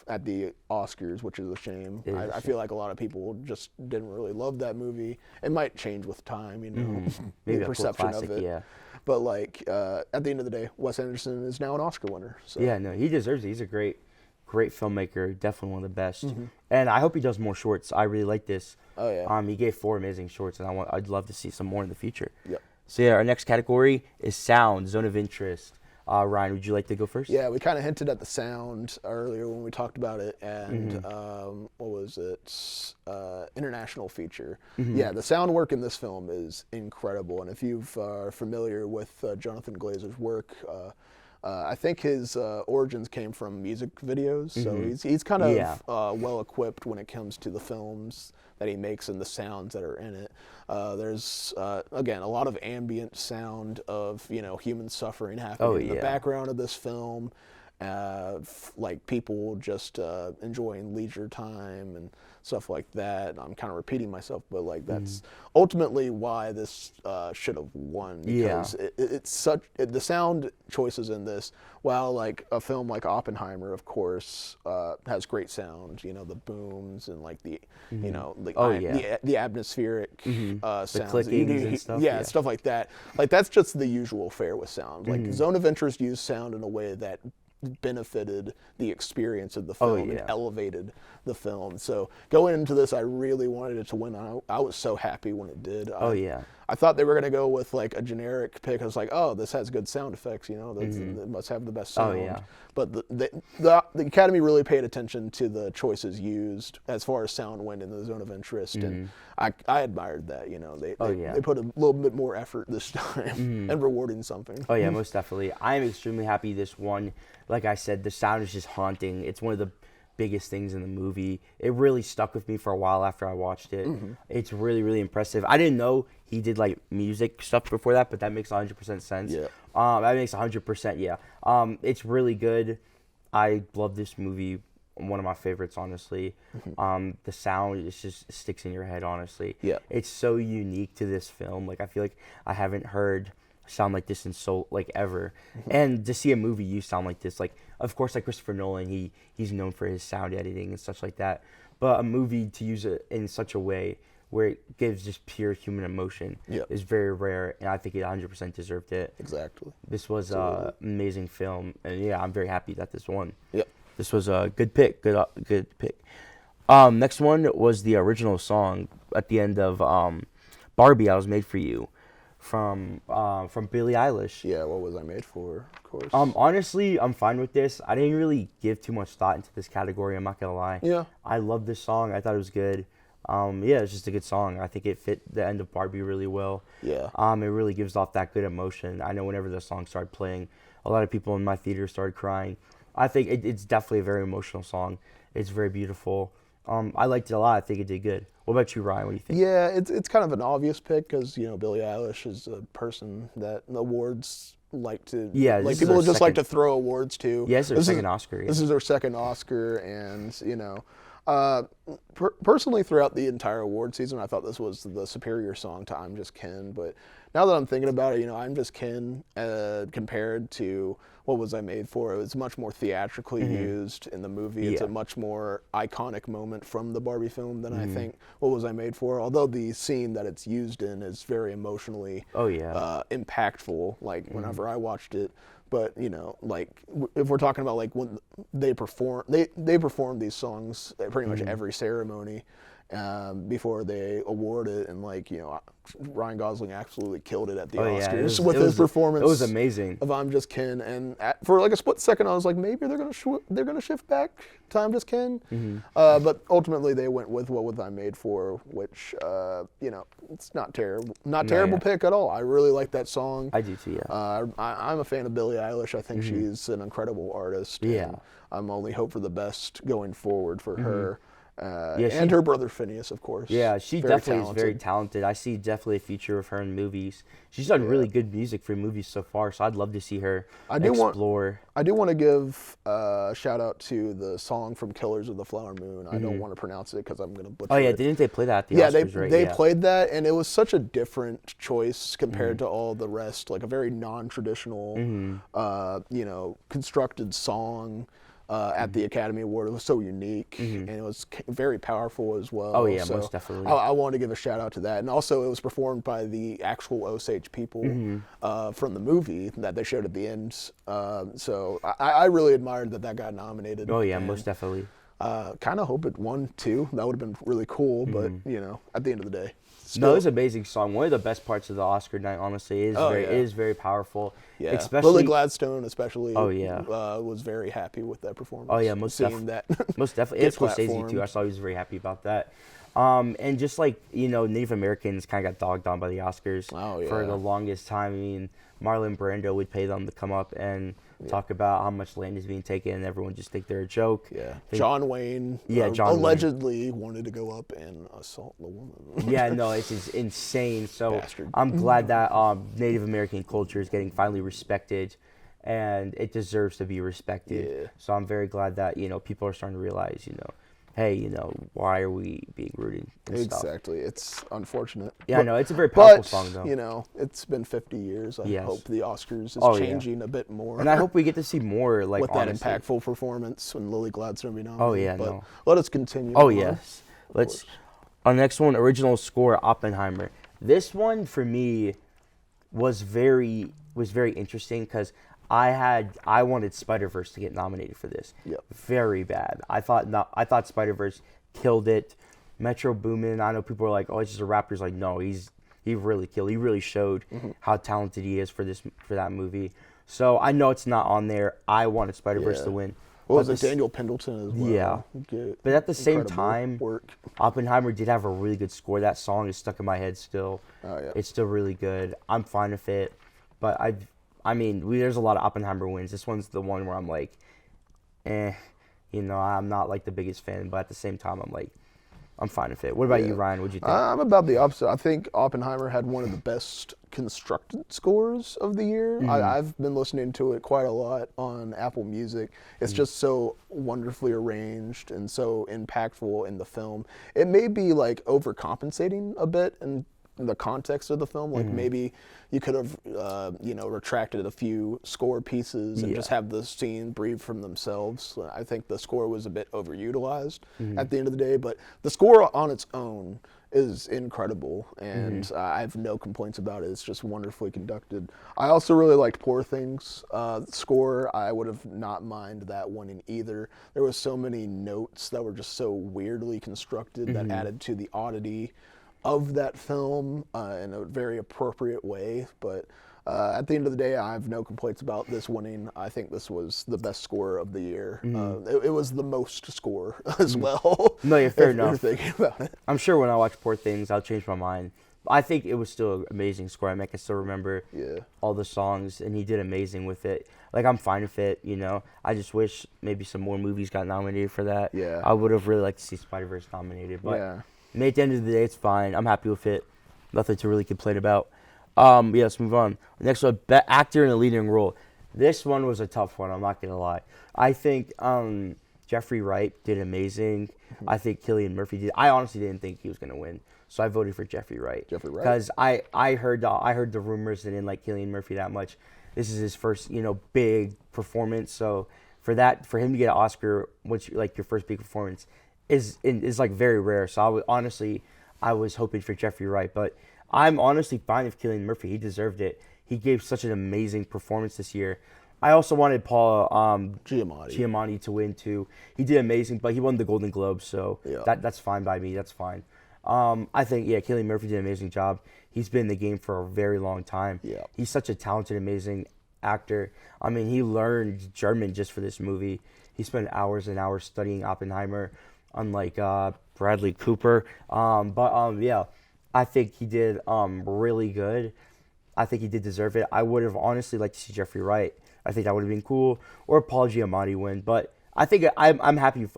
at the Oscars, which is a shame. I feel like a lot of people just didn't really love that movie. It might change with time, Maybe the perception classic, of it. But like at the end of the day, Wes Anderson is now an Oscar winner. So. Yeah, no, he deserves it. He's a great filmmaker, definitely one of the best. And I hope he does more shorts. I really like this. Oh yeah. He gave 4 amazing shorts, and I'd love to see some more in the future. Yep. So yeah, our next category is sound, zone of interest. Ryan, would you like to go first? Yeah, we kind of hinted at the sound earlier when we talked about it, and what was it? International feature. Yeah, the sound work in this film is incredible, and if you are familiar with Jonathan Glazer's work, I think his origins came from music videos, so he's kind of well equipped when it comes to the films that he makes and the sounds that are in it. There's again a lot of ambient sound of human suffering happening in the background of this film, like people just enjoying leisure time and stuff like that. I'm kind of repeating myself, but like that's ultimately why this should have won, because the sound choices in this, while like a film like Oppenheimer, of course, has great sound, the booms and like the the atmospheric sounds, the clickings and stuff, stuff like that. Like that's just the usual fare with sound. Like Zone of Interest used sound in a way that benefited the experience of the film and elevated the film. So going into this, I really wanted it to win. I was so happy when it did. I thought they were going to go with like a generic pick. I was like, oh, this has good sound effects, it must have the best sound. But the Academy really paid attention to the choices used as far as sound went in the Zone of Interest, and I admired that. They put a little bit more effort this time and rewarding something. Oh yeah, most definitely. I am extremely happy this won. Like I said, the sound is just haunting. It's one of the biggest things in the movie. It really stuck with me for a while after I watched it. It's really, really impressive. I didn't know he did like music stuff before that, but that makes 100% sense. That makes 100%. It's really good. I love this movie. One of my favorites, honestly. The sound just sticks in your head, honestly. It's so unique to this film. Like I feel like I haven't heard sound like this in so like ever, and to see a movie use sound like this, like of course like Christopher Nolan, he's known for his sound editing and such like that, but a movie to use it in such a way where it gives just pure human emotion is very rare, and I think it 100% deserved it. Exactly. This was an amazing film, and I'm very happy that this won. This was a good pick. Good pick. Next one was the original song at the end of Barbie, I Was Made for You, from Billie Eilish. Yeah, what was I made for? Of course. Honestly, I'm fine with this. I didn't really give too much thought into this category. I'm not gonna lie. I love this song. I thought it was good. It's just a good song. I think it fit the end of Barbie really well. It really gives off that good emotion. I know whenever the song started playing, a lot of people in my theater started crying. I think it's definitely a very emotional song. It's very beautiful. I liked it a lot. I think it did good. What about you, Ryan? What do you think? Yeah, it's kind of an obvious pick because Billie Eilish is a person that awards like to people just like to throw awards to. Yeah, it's her second Oscar. Yeah. This is her second Oscar, and personally throughout the entire award season, I thought this was the superior song to "I'm Just Ken," but now that I'm thinking about it, I'm Just Ken, compared to What Was I Made For, it was much more theatrically used in the movie. It's a much more iconic moment from the Barbie film than I think What Was I Made For, although the scene that it's used in is very emotionally impactful, like whenever I watched it. But if we're talking about like when they perform these songs at pretty much every ceremony before they award it, and Ryan Gosling absolutely killed it at the Oscars with his performance. It was amazing of I'm Just Ken, and for like a split second I was like, maybe they're gonna shift back to I'm Just Ken, but ultimately they went with What Was I Made For, which it's not terrible pick at all. I really like that song. I do too. Yeah. I'm a fan of Billie Eilish. I think she's an incredible artist. Yeah. And I'm only hope for the best going forward for her. And her brother Phineas, of course. Yeah, she definitely is very talented. I see definitely a future of her in movies. She's done really good music for movies so far, so I'd love to see her explore. I do want to give a shout out to the song from Killers of the Flower Moon. I don't want to pronounce it because I'm going to butcher it. Oh, yeah, didn't they play that at the Oscars, right? They played that, and it was such a different choice compared to all the rest, like a very non-traditional, constructed song. At the Academy Award. It was so unique, and it was very powerful as well. Oh, yeah, so most definitely. I want to give a shout out to that. And also, it was performed by the actual Osage people from the movie that they showed at the end. So I really admired that got nominated. Oh, yeah, most definitely. Kind of hope it won, too. That would have been really cool, but, at the end of the day. No, it was an amazing song. One of the best parts of the Oscar night, honestly, it is very powerful. Yeah, especially Lily Gladstone, especially. Oh yeah, was very happy with that performance. Oh yeah, most definitely. And Scorsese too. I saw he was very happy about that. And just like Native Americans kind of got dogged on by the Oscars for the longest time. I mean, Marlon Brando would pay them to come up and talk about how much land is being taken, and everyone just think they're a joke. Yeah, John Wayne. Allegedly wanted to go up and assault the woman. Yeah, no, it's just insane. So Bastard. I'm glad that Native American culture is getting finally respected, and it deserves to be respected. Yeah. So I'm very glad that people are starting to realize, hey, why are we being rude and stuff? Exactly. It's unfortunate. Yeah, I know. It's a very powerful song, though. It's been 50 years. I hope the Oscars is changing a bit more. And I hope we get to see more, with that impactful performance when Lily Gladstone be nominated. Oh, yeah, but let us continue. Oh, yes. Our next one, original score, Oppenheimer. This one, for me, was very interesting because I wanted Spider-Verse to get nominated for this. Yep. Very bad. I thought Spider-Verse killed it. Metro Boomin, I know people are like, oh, he's just a rapper. He's like, no, he really killed. He really showed how talented he is for that movie. So I know it's not on there. I wanted Spider-Verse to win. Well, was it Daniel Pendleton as well? Yeah. But at the same time, Oppenheimer did have a really good score. That song is stuck in my head still. Oh, yeah. It's still really good. I'm fine with it. But there's a lot of Oppenheimer wins. This one's the one where I'm like, I'm not like the biggest fan, but at the same time, I'm like, I'm fine with it. What about you, Ryan? What'd you think? I'm about the opposite. I think Oppenheimer had one of the best constructed scores of the year. I've been listening to it quite a lot on Apple Music. It's just so wonderfully arranged and so impactful in the film. It may be like overcompensating a bit in the context of the film. Like maybe you could have, retracted a few score pieces and just have the scene breathe from themselves. I think the score was a bit overutilized at the end of the day, but the score on its own is incredible, and I have no complaints about it. It's just wonderfully conducted. I also really liked Poor Things score. I would have not minded that one in either. There was so many notes that were just so weirdly constructed that added to the oddity of that film in a very appropriate way. But at the end of the day, I have no complaints about this winning. I think this was the best score of the year. It was the most score as well. No, you're fair enough. You're thinking about it. I'm sure when I watch Poor Things, I'll change my mind. I think it was still an amazing score. I can still remember all the songs, and he did amazing with it. Like, I'm fine with it, I just wish maybe some more movies got nominated for that. Yeah. I would have really liked to see Spider-Verse nominated, but at the end of the day, it's fine. I'm happy with it. Nothing to really complain about. Let's move on. Next one, actor in a leading role. This one was a tough one, I'm not going to lie. I think Jeffrey Wright did amazing. I think Cillian Murphy did. I honestly didn't think he was going to win. so I voted for Jeffrey Wright. Jeffrey Wright. Because I heard the rumors and didn't like Cillian Murphy that much. This is his first big performance, so for him to get an Oscar, which like your first big performance, is like very rare. So I was hoping for Jeffrey Wright, but I'm honestly fine with Cillian Murphy. He deserved it. He gave such an amazing performance this year. I also wanted Paul Giamatti to win too. He did amazing, but he won the Golden Globe, so that's fine by me. That's fine. I think Cillian Murphy did an amazing job. He's been in the game for a very long time. Yeah. He's such a talented, amazing actor. I mean, he learned German just for this movie. He spent hours and hours studying Oppenheimer, unlike Bradley Cooper. I think he did really good. I think he did deserve it. I would have honestly liked to see Jeffrey Wright. I think that would have been cool, or Paul Giamatti win. But I think I'm happy with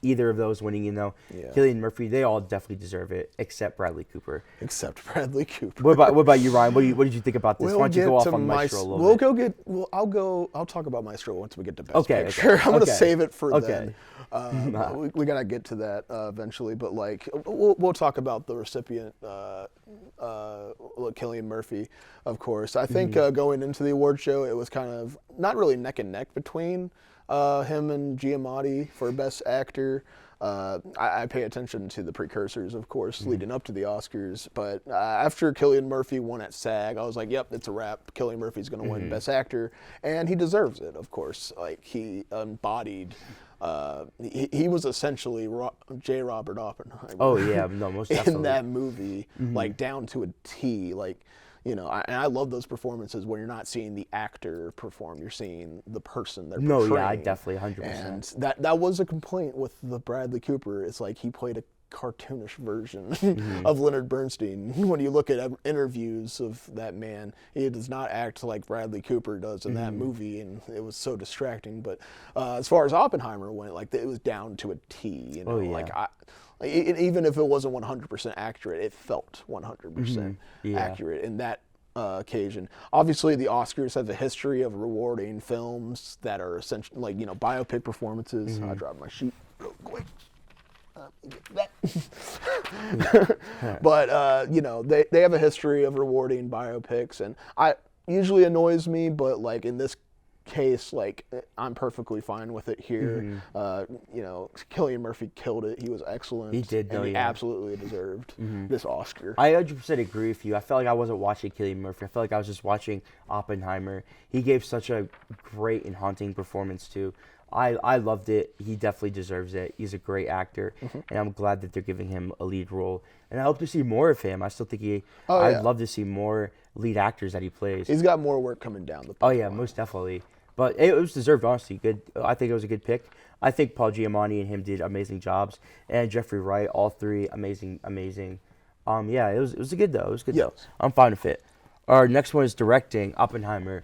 either of those winning. Cillian Murphy, they all definitely deserve it, except Bradley Cooper. What about you, Ryan? What did you think about this? Why don't you go off on Maestro a little bit? I'll talk about Maestro once we get to Best Picture. I'm gonna save it for then. We gotta get to that eventually, but like we'll talk about the recipient, Cillian Murphy, of course. I think going into the award show, it was kind of not really neck and neck between him and Giamatti for Best Actor. I pay attention to the precursors, of course, leading up to the Oscars. But after Cillian Murphy won at SAG, I was like, yep, it's a wrap. Cillian Murphy's going to win Best Actor. And he deserves it, of course. Like, he embodied... he was essentially J. Robert Oppenheimer. Oh, yeah. No, most definitely. In that movie, like, down to a T. Like... and I love those performances where you're not seeing the actor perform, you're seeing the person they're portraying. No, yeah, I definitely 100%. And that was a complaint with the Bradley Cooper. It's like he played a cartoonish version of Leonard Bernstein. When you look at interviews of that man, he does not act like Bradley Cooper does in that movie, and it was so distracting. But as far as Oppenheimer went, like it was down to a T. Even if it wasn't 100% accurate, it felt 100% accurate in that occasion. Obviously, the Oscars have a history of rewarding films that are essentially, like, biopic performances. I dropped my sheet real quick. But, they have a history of rewarding biopics, and it usually annoys me, but, like, in this case, like, I'm perfectly fine with it here. Cillian Murphy killed it. He was excellent. He did, though, and he absolutely deserved this Oscar. I 100% agree with you. I felt like I wasn't watching Cillian Murphy. I felt like I was just watching Oppenheimer. He gave such a great and haunting performance, too. I loved it. He definitely deserves it. He's a great actor, and I'm glad that they're giving him a lead role. And I hope to see more of him. I still think I'd love to see more lead actors that he plays. He's got more work coming down the pipeline. Oh, yeah, most definitely. But it was deserved, honestly. Good. I think it was a good pick. I think Paul Giamatti and him did amazing jobs, and Jeffrey Wright, all three, amazing. It was good though. It was good though. I'm fine with it. Our next one is directing, Oppenheimer.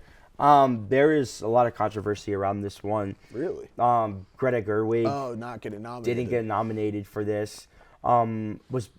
There is a lot of controversy around this one. Really? Greta Gerwig. Oh, not getting nominated. Didn't get nominated for this. Was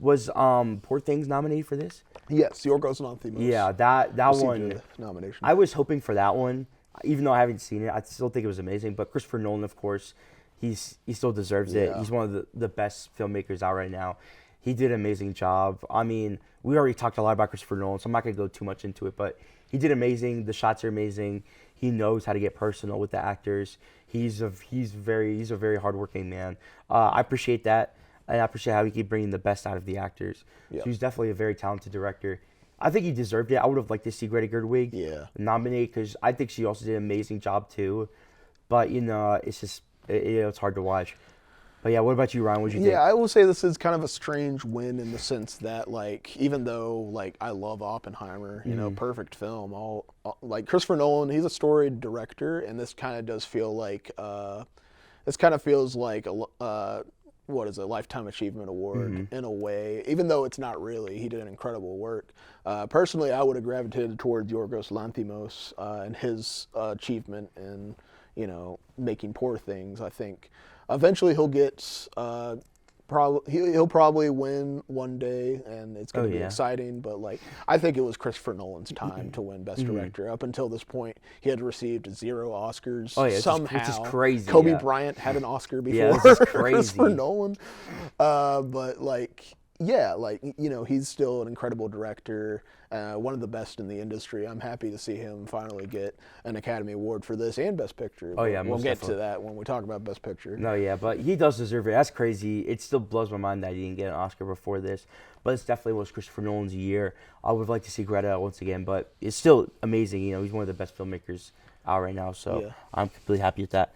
Poor Things nominated for this? Yes, Yorgos Lanthimos. Yeah, that one. Nomination. I was hoping for that one. Even though I haven't seen it, I still think it was amazing. But Christopher Nolan, of course, he still deserves it. He's one of the best filmmakers out right now. He did an amazing job. I mean, we already talked a lot about Christopher Nolan, so I'm not going to go too much into it. But he did amazing. The shots are amazing. He knows how to get personal with the actors. He's a very hardworking man. I appreciate that, and I appreciate how he keep bringing the best out of the actors. So he's definitely a very talented director. I think he deserved it. I would have liked to see Greta Gerwig nominated because I think she also did an amazing job too. But, it's just, it's hard to watch. But, yeah, what about you, Ryan? What did you think? Yeah, I will say this is kind of a strange win in the sense that, like, even though, like, I love Oppenheimer, perfect film, like, Christopher Nolan, he's a storied director, and this kind of does feel like, what is a Lifetime Achievement Award in a way, even though it's not really. He did an incredible work. Personally, I would have gravitated towards Yorgos Lanthimos and his achievement in, making Poor Things. I think eventually he'll get he'll probably win one day, and it's going to be exciting. But like, I think it was Christopher Nolan's time to win Best Director. Up until this point, he had received 0 Oscars. Somehow, which is crazy. Kobe Bryant had an Oscar before this is crazy. Christopher Nolan. But like, yeah, like he's still an incredible director, one of the best in the industry. I'm happy to see him finally get an Academy Award for this and Best Picture. Oh yeah, We'll most get definitely. to that when we talk about Best Picture. No, yeah, but he does deserve it. That's crazy. It still blows my mind that he didn't get an Oscar before this. But it's definitely was Christopher Nolan's year. I would like to see Greta once again, but it's still amazing. He's one of the best filmmakers out right now, so Yeah. I'm completely happy with that.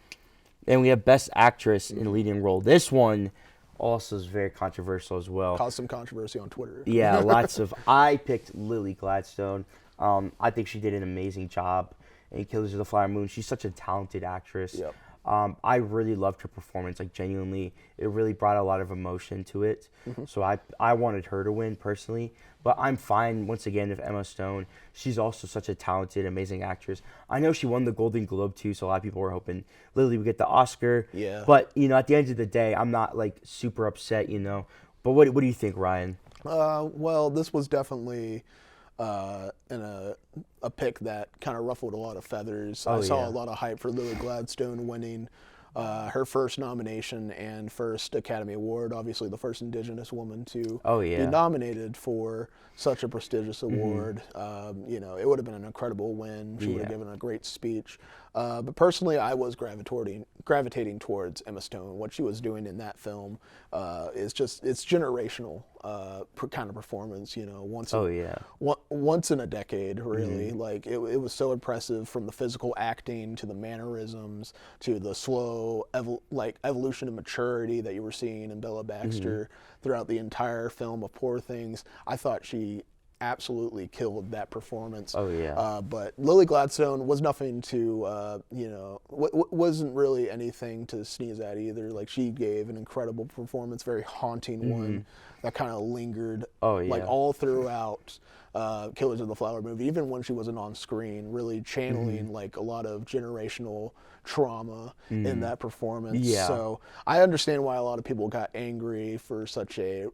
And we have Best Actress in Leading Role. This one also is very controversial as well. Caused some controversy on Twitter. Yeah, lots of. I picked Lily Gladstone. I think she did an amazing job in Killers of the Flower Moon. She's such a talented actress. Yep. I really loved her performance. Like genuinely, it really brought a lot of emotion to it. So I wanted her to win personally. But I'm fine once again with Emma Stone. She's also such a talented, amazing actress. I know she won the Golden Globe too, so a lot of people were hoping Lily would get the Oscar. Yeah. But at the end of the day, I'm not like super upset. But what do you think, Ryan? Well, this was definitely a pick that kind of ruffled a lot of feathers. I saw yeah. a lot of hype for Lily Gladstone winning her first nomination and first Academy Award. Obviously, the first Indigenous woman to be nominated for such a prestigious award. It would have been an incredible win. She would have given a great speech. But personally, I was gravitating towards Emma Stone. What she was doing in that film is it's generational kind of performance. Once in a decade, really. Like it was so impressive, from the physical acting to the mannerisms to the slow evolution and maturity that you were seeing in Bella Baxter throughout the entire film of Poor Things. I thought she absolutely killed that performance. But Lily Gladstone was nothing to, wasn't really anything to sneeze at either. Like, she gave an incredible performance, very haunting one that kind of lingered like all throughout Killers of the Flower movie, even when she wasn't on screen, really channeling like a lot of generational trauma in that performance. So I understand why a lot of people got angry for such a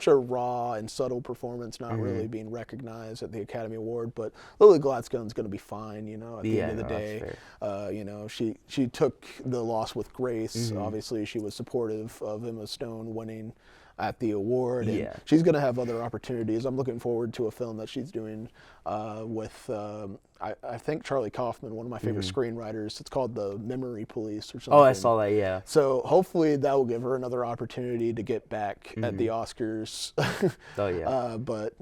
raw and subtle performance not really being recognized at the Academy Award. But Lily Gladstone's going to be fine, at the end of the day. She took the loss with grace. Obviously, she was supportive of Emma Stone winning at the award, and she's going to have other opportunities. I'm looking forward to a film that she's doing with I think Charlie Kaufman, one of my favorite screenwriters. It's called The Memory Police or something. Oh, I saw that, yeah. So hopefully that will give her another opportunity to get back at the Oscars. But,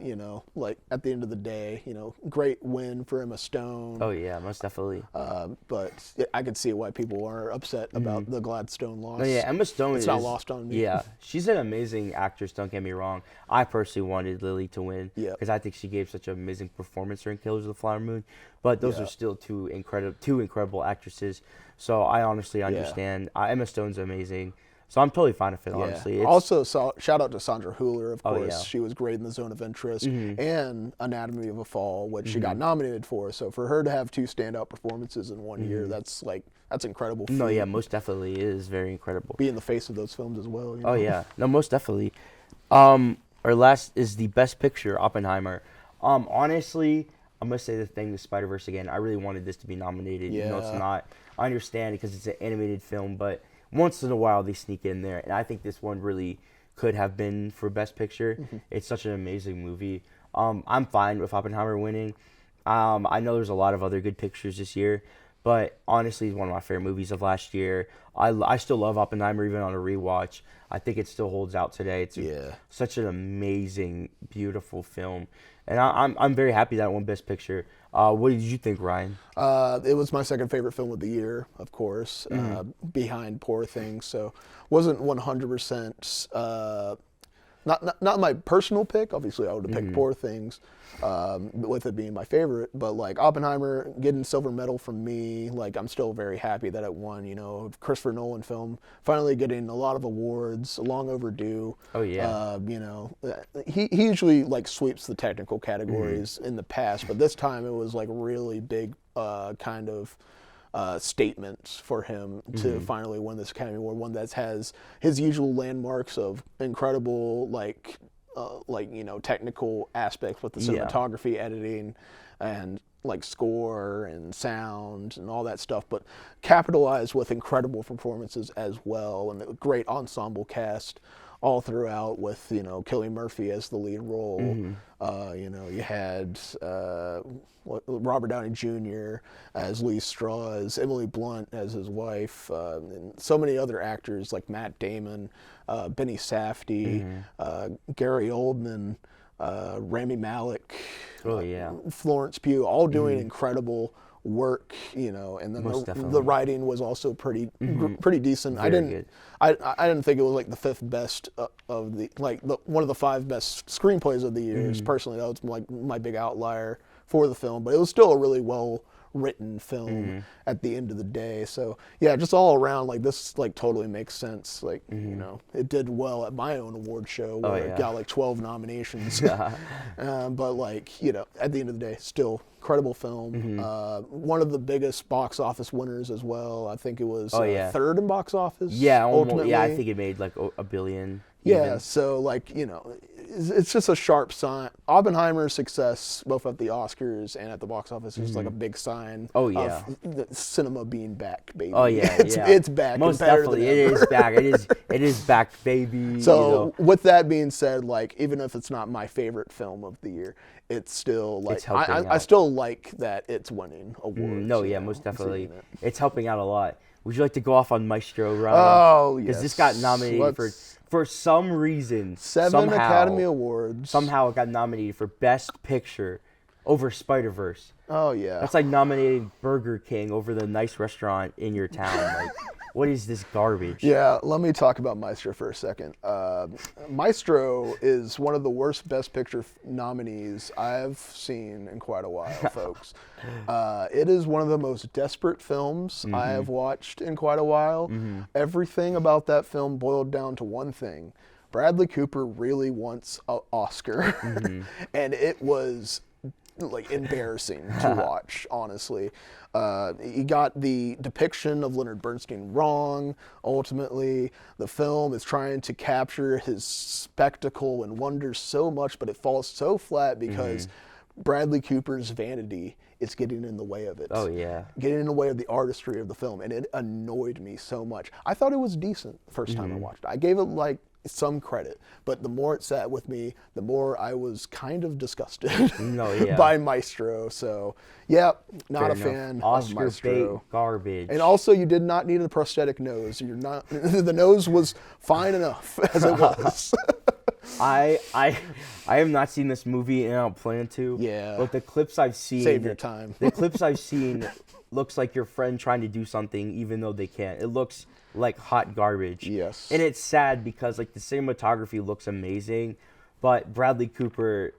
like at the end of the day, great win for Emma Stone. Oh, yeah, most definitely. But I could see why people are upset about the Gladstone loss. No, yeah, Emma Stone it's not lost on me. Yeah, she's an amazing actress, don't get me wrong. I personally wanted Lily to win because I think she gave such an amazing performance during Killers of the Flower Moon. But those are still two incredible actresses. So I honestly understand. Emma Stone's amazing. So I'm totally fine with it, honestly. Also, shout out to Sandra Hüller, of course. She was great in The Zone of Interest and Anatomy of a Fall, which she got nominated for. So for her to have two standout performances in one year, that's incredible. No, yeah, most definitely. It is very incredible. Be in the face of those films as well. Oh, yeah. No, most definitely. Our last is the Best Picture, Oppenheimer. Honestly, I'm going to say the thing with Spider-Verse again. I really wanted this to be nominated. Even though it's not. I understand because it's an animated film, but once in a while they sneak in there. And I think this one really could have been for Best Picture. It's such an amazing movie. I'm fine with Oppenheimer winning. I know there's a lot of other good pictures this year, but honestly, it's one of my favorite movies of last year. I still love Oppenheimer even on a rewatch. I think it still holds out today. It's such an amazing, beautiful film. And I'm very happy that it won Best Picture. What did you think, Ryan? It was my second favorite film of the year, of course, behind Poor Things. So wasn't 100%. Not my personal pick. Obviously, I would have picked Poor Things, with it being my favorite. But like Oppenheimer getting silver medal from me, like I'm still very happy that it won. Christopher Nolan film finally getting a lot of awards, long overdue. Oh yeah. He usually like sweeps the technical categories in the past, but this time it was like really big kind of statements for him to finally win this Academy Award, one that has his usual landmarks of incredible technical aspects with the cinematography, editing, and like score and sound and all that stuff, but capitalized with incredible performances as well, and a great ensemble cast all throughout with, Cillian Murphy as the lead role. You had Robert Downey Jr. as Lee Strauss, Emily Blunt as his wife, and so many other actors like Matt Damon, Benny Safdie, Gary Oldman, Rami Malek, Florence Pugh, all doing incredible work, and then the writing was also pretty decent. I didn't think it was like the fifth best of the one of the five best screenplays of the years. Personally, that was like my big outlier for the film, but it was still a really well written film at the end of the day. So yeah, just all around, like this like totally makes sense. Like it did well at my own award show where it got like 12 nominations. But like at the end of the day, still incredible film. One of the biggest box office winners as well. I think it was third in box office. Yeah, ultimately. I think it made like $1 billion. Yeah, even. So like it's just a sharp sign. Oppenheimer's success, both at the Oscars and at the box office, is like a big sign. Of the cinema being back, baby. Oh yeah, it's back. Most definitely, it is back. It is back, baby. So with that being said, like even if it's not my favorite film of the year, it's still like I still like that it's winning awards. Most definitely, it's helping out a lot. Would you like to go off on Maestro, Ryan? Oh, yes. Because this got nominated for some reason. Seven Academy Awards. Somehow it got nominated for Best Picture over Spider-Verse. Oh, yeah. That's like nominating Burger King over the nice restaurant in your town. Like, what is this garbage? Yeah, let me talk about Maestro for a second. Maestro is one of the worst Best Picture nominees I've seen in quite a while, folks. It is one of the most desperate films I have watched in quite a while. Everything about that film boiled down to one thing. Bradley Cooper really wants an Oscar. And it was like embarrassing to watch, honestly. He got the depiction of Leonard Bernstein wrong. Ultimately, the film is trying to capture his spectacle and wonder so much, but it falls so flat because Bradley Cooper's vanity is getting in the way of it. Oh, yeah. Getting in the way of the artistry of the film, and it annoyed me so much. I thought it was decent the first time I watched it. I gave it like some credit, but the more it sat with me, the more I was kind of disgusted by Maestro. So, yeah, not a fan of Maestro. Oscar bait garbage. And also, you did not need a prosthetic nose. You're not. The nose was fine enough as it was. I have not seen this movie, and I don't plan to. Yeah. But the clips I've seen, save your time. The clips I've seen looks like your friend trying to do something, even though they can't. It looks like hot garbage. Yes. And it's sad because like the cinematography looks amazing, but Bradley Cooper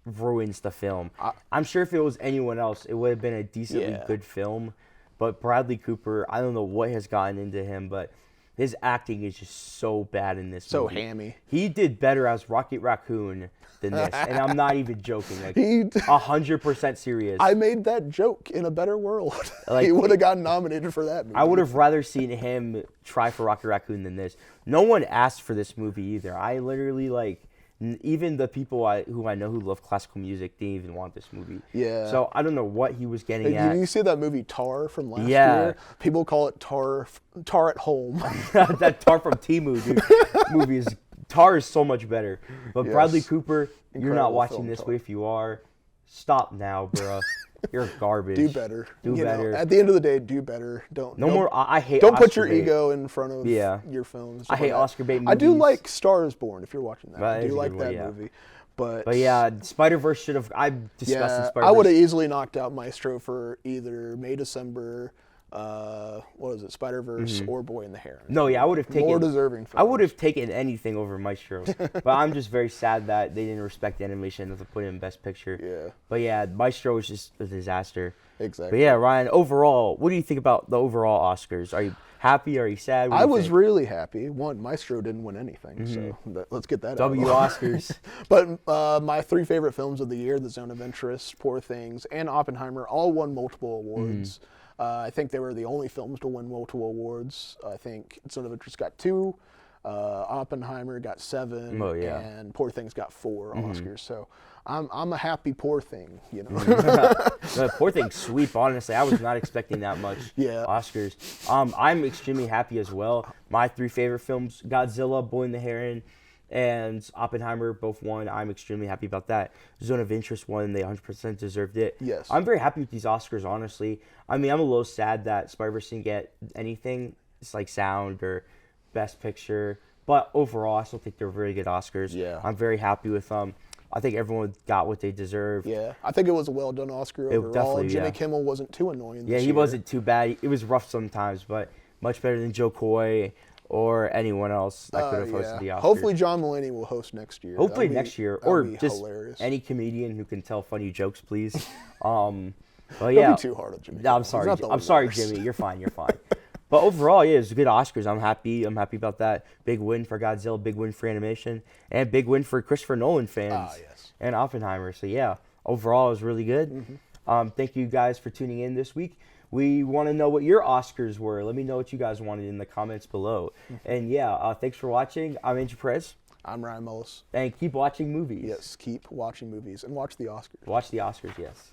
ruins the film. I'm sure if it was anyone else, it would have been a decently good film. But Bradley Cooper, I don't know what has gotten into him, but his acting is just so bad in this movie. So hammy. He did better as Rocket Raccoon than this, and I'm not even joking. Like 100% serious. I made that joke in a better world. Like, he would have gotten nominated for that movie. I would have rather seen him try for Rocket Raccoon than this. No one asked for this movie either. I literally like. Even the people who I know who love classical music didn't even want this movie. Yeah. So I don't know what he was getting at. Did you see that movie Tar from last year? People call it Tar at Home. That Tar from Temu, dude. Movie is Tar is so much better. But Bradley Cooper, you're not watching this way. If you are, stop now, bro. You're garbage. Do better. Do better. At the end of the day, do better. I hate. Don't Oscar put your bait. ego in front of your films. I hate Oscar bait movies. I do like Star is Born. If you're watching that, Right, I do like one, that movie. But yeah, Spider-Verse should have. I discussed Spider-Verse. I would have easily knocked out Maestro for either May, December. What is it, Spider-Verse or Boy and the Heron? No, yeah, I would have taken more deserving films. I would have taken anything over Maestro, but I'm just very sad that they didn't respect animation enough to put it in Best Picture. Yeah. But yeah, Maestro was just a disaster. Exactly. But yeah, Ryan, overall, what do you think about the overall Oscars? Are you happy? Are you sad? I was really happy. One, Maestro didn't win anything, so let's get that W out. Oscars. But my three favorite films of the year, The Zone of Interest, Poor Things, and Oppenheimer, all won multiple awards. I think they were the only films to win multiple awards. I think Zone of Interest got 2, Oppenheimer got 7, and Poor Things got 4 Oscars. So I'm a happy Poor Thing, you know. The Poor Thing sweep, honestly. I was not expecting that much Oscars. I'm extremely happy as well. My 3 favorite films, Godzilla, Boy and the Heron, and Oppenheimer both won. I'm extremely happy about that. Zone of Interest won. They 100% deserved it. Yes. I'm very happy with these Oscars, honestly. I mean, I'm a little sad that Spider-Verse didn't get anything. It's like sound or Best Picture. But overall, I still think they're very good Oscars. Yeah. I'm very happy with them. I think everyone got what they deserved. Yeah, I think it was a well-done Oscar overall. Definitely, Jimmy yeah. Kimmel wasn't too annoying this Yeah, he year. wasn't too bad. It was rough sometimes, but much better than Joe Coy or anyone else that could have hosted the Oscars. Hopefully John Mulaney will host next year. Hopefully next year, or just hilarious. any comedian who can tell funny jokes, please. But Don't yeah, be too hard on Jimmy. No, I'm Kimmel. sorry. He's not the I'm sorry, worst. Jimmy. You're fine. You're fine. But overall, yeah, it was a good Oscars. I'm happy. I'm happy about that. Big win for Godzilla. Big win for animation, and big win for Christopher Nolan fans Yes. and Oppenheimer. So yeah, overall, it was really good. Thank you guys for tuning in this week. We want to know what your Oscars were. Let me know what you guys wanted in the comments below. And yeah, thanks for watching. I'm Andrew Perez. I'm Ryan Mullis. And keep watching movies. Yes, keep watching movies and watch the Oscars. Watch the Oscars, yes.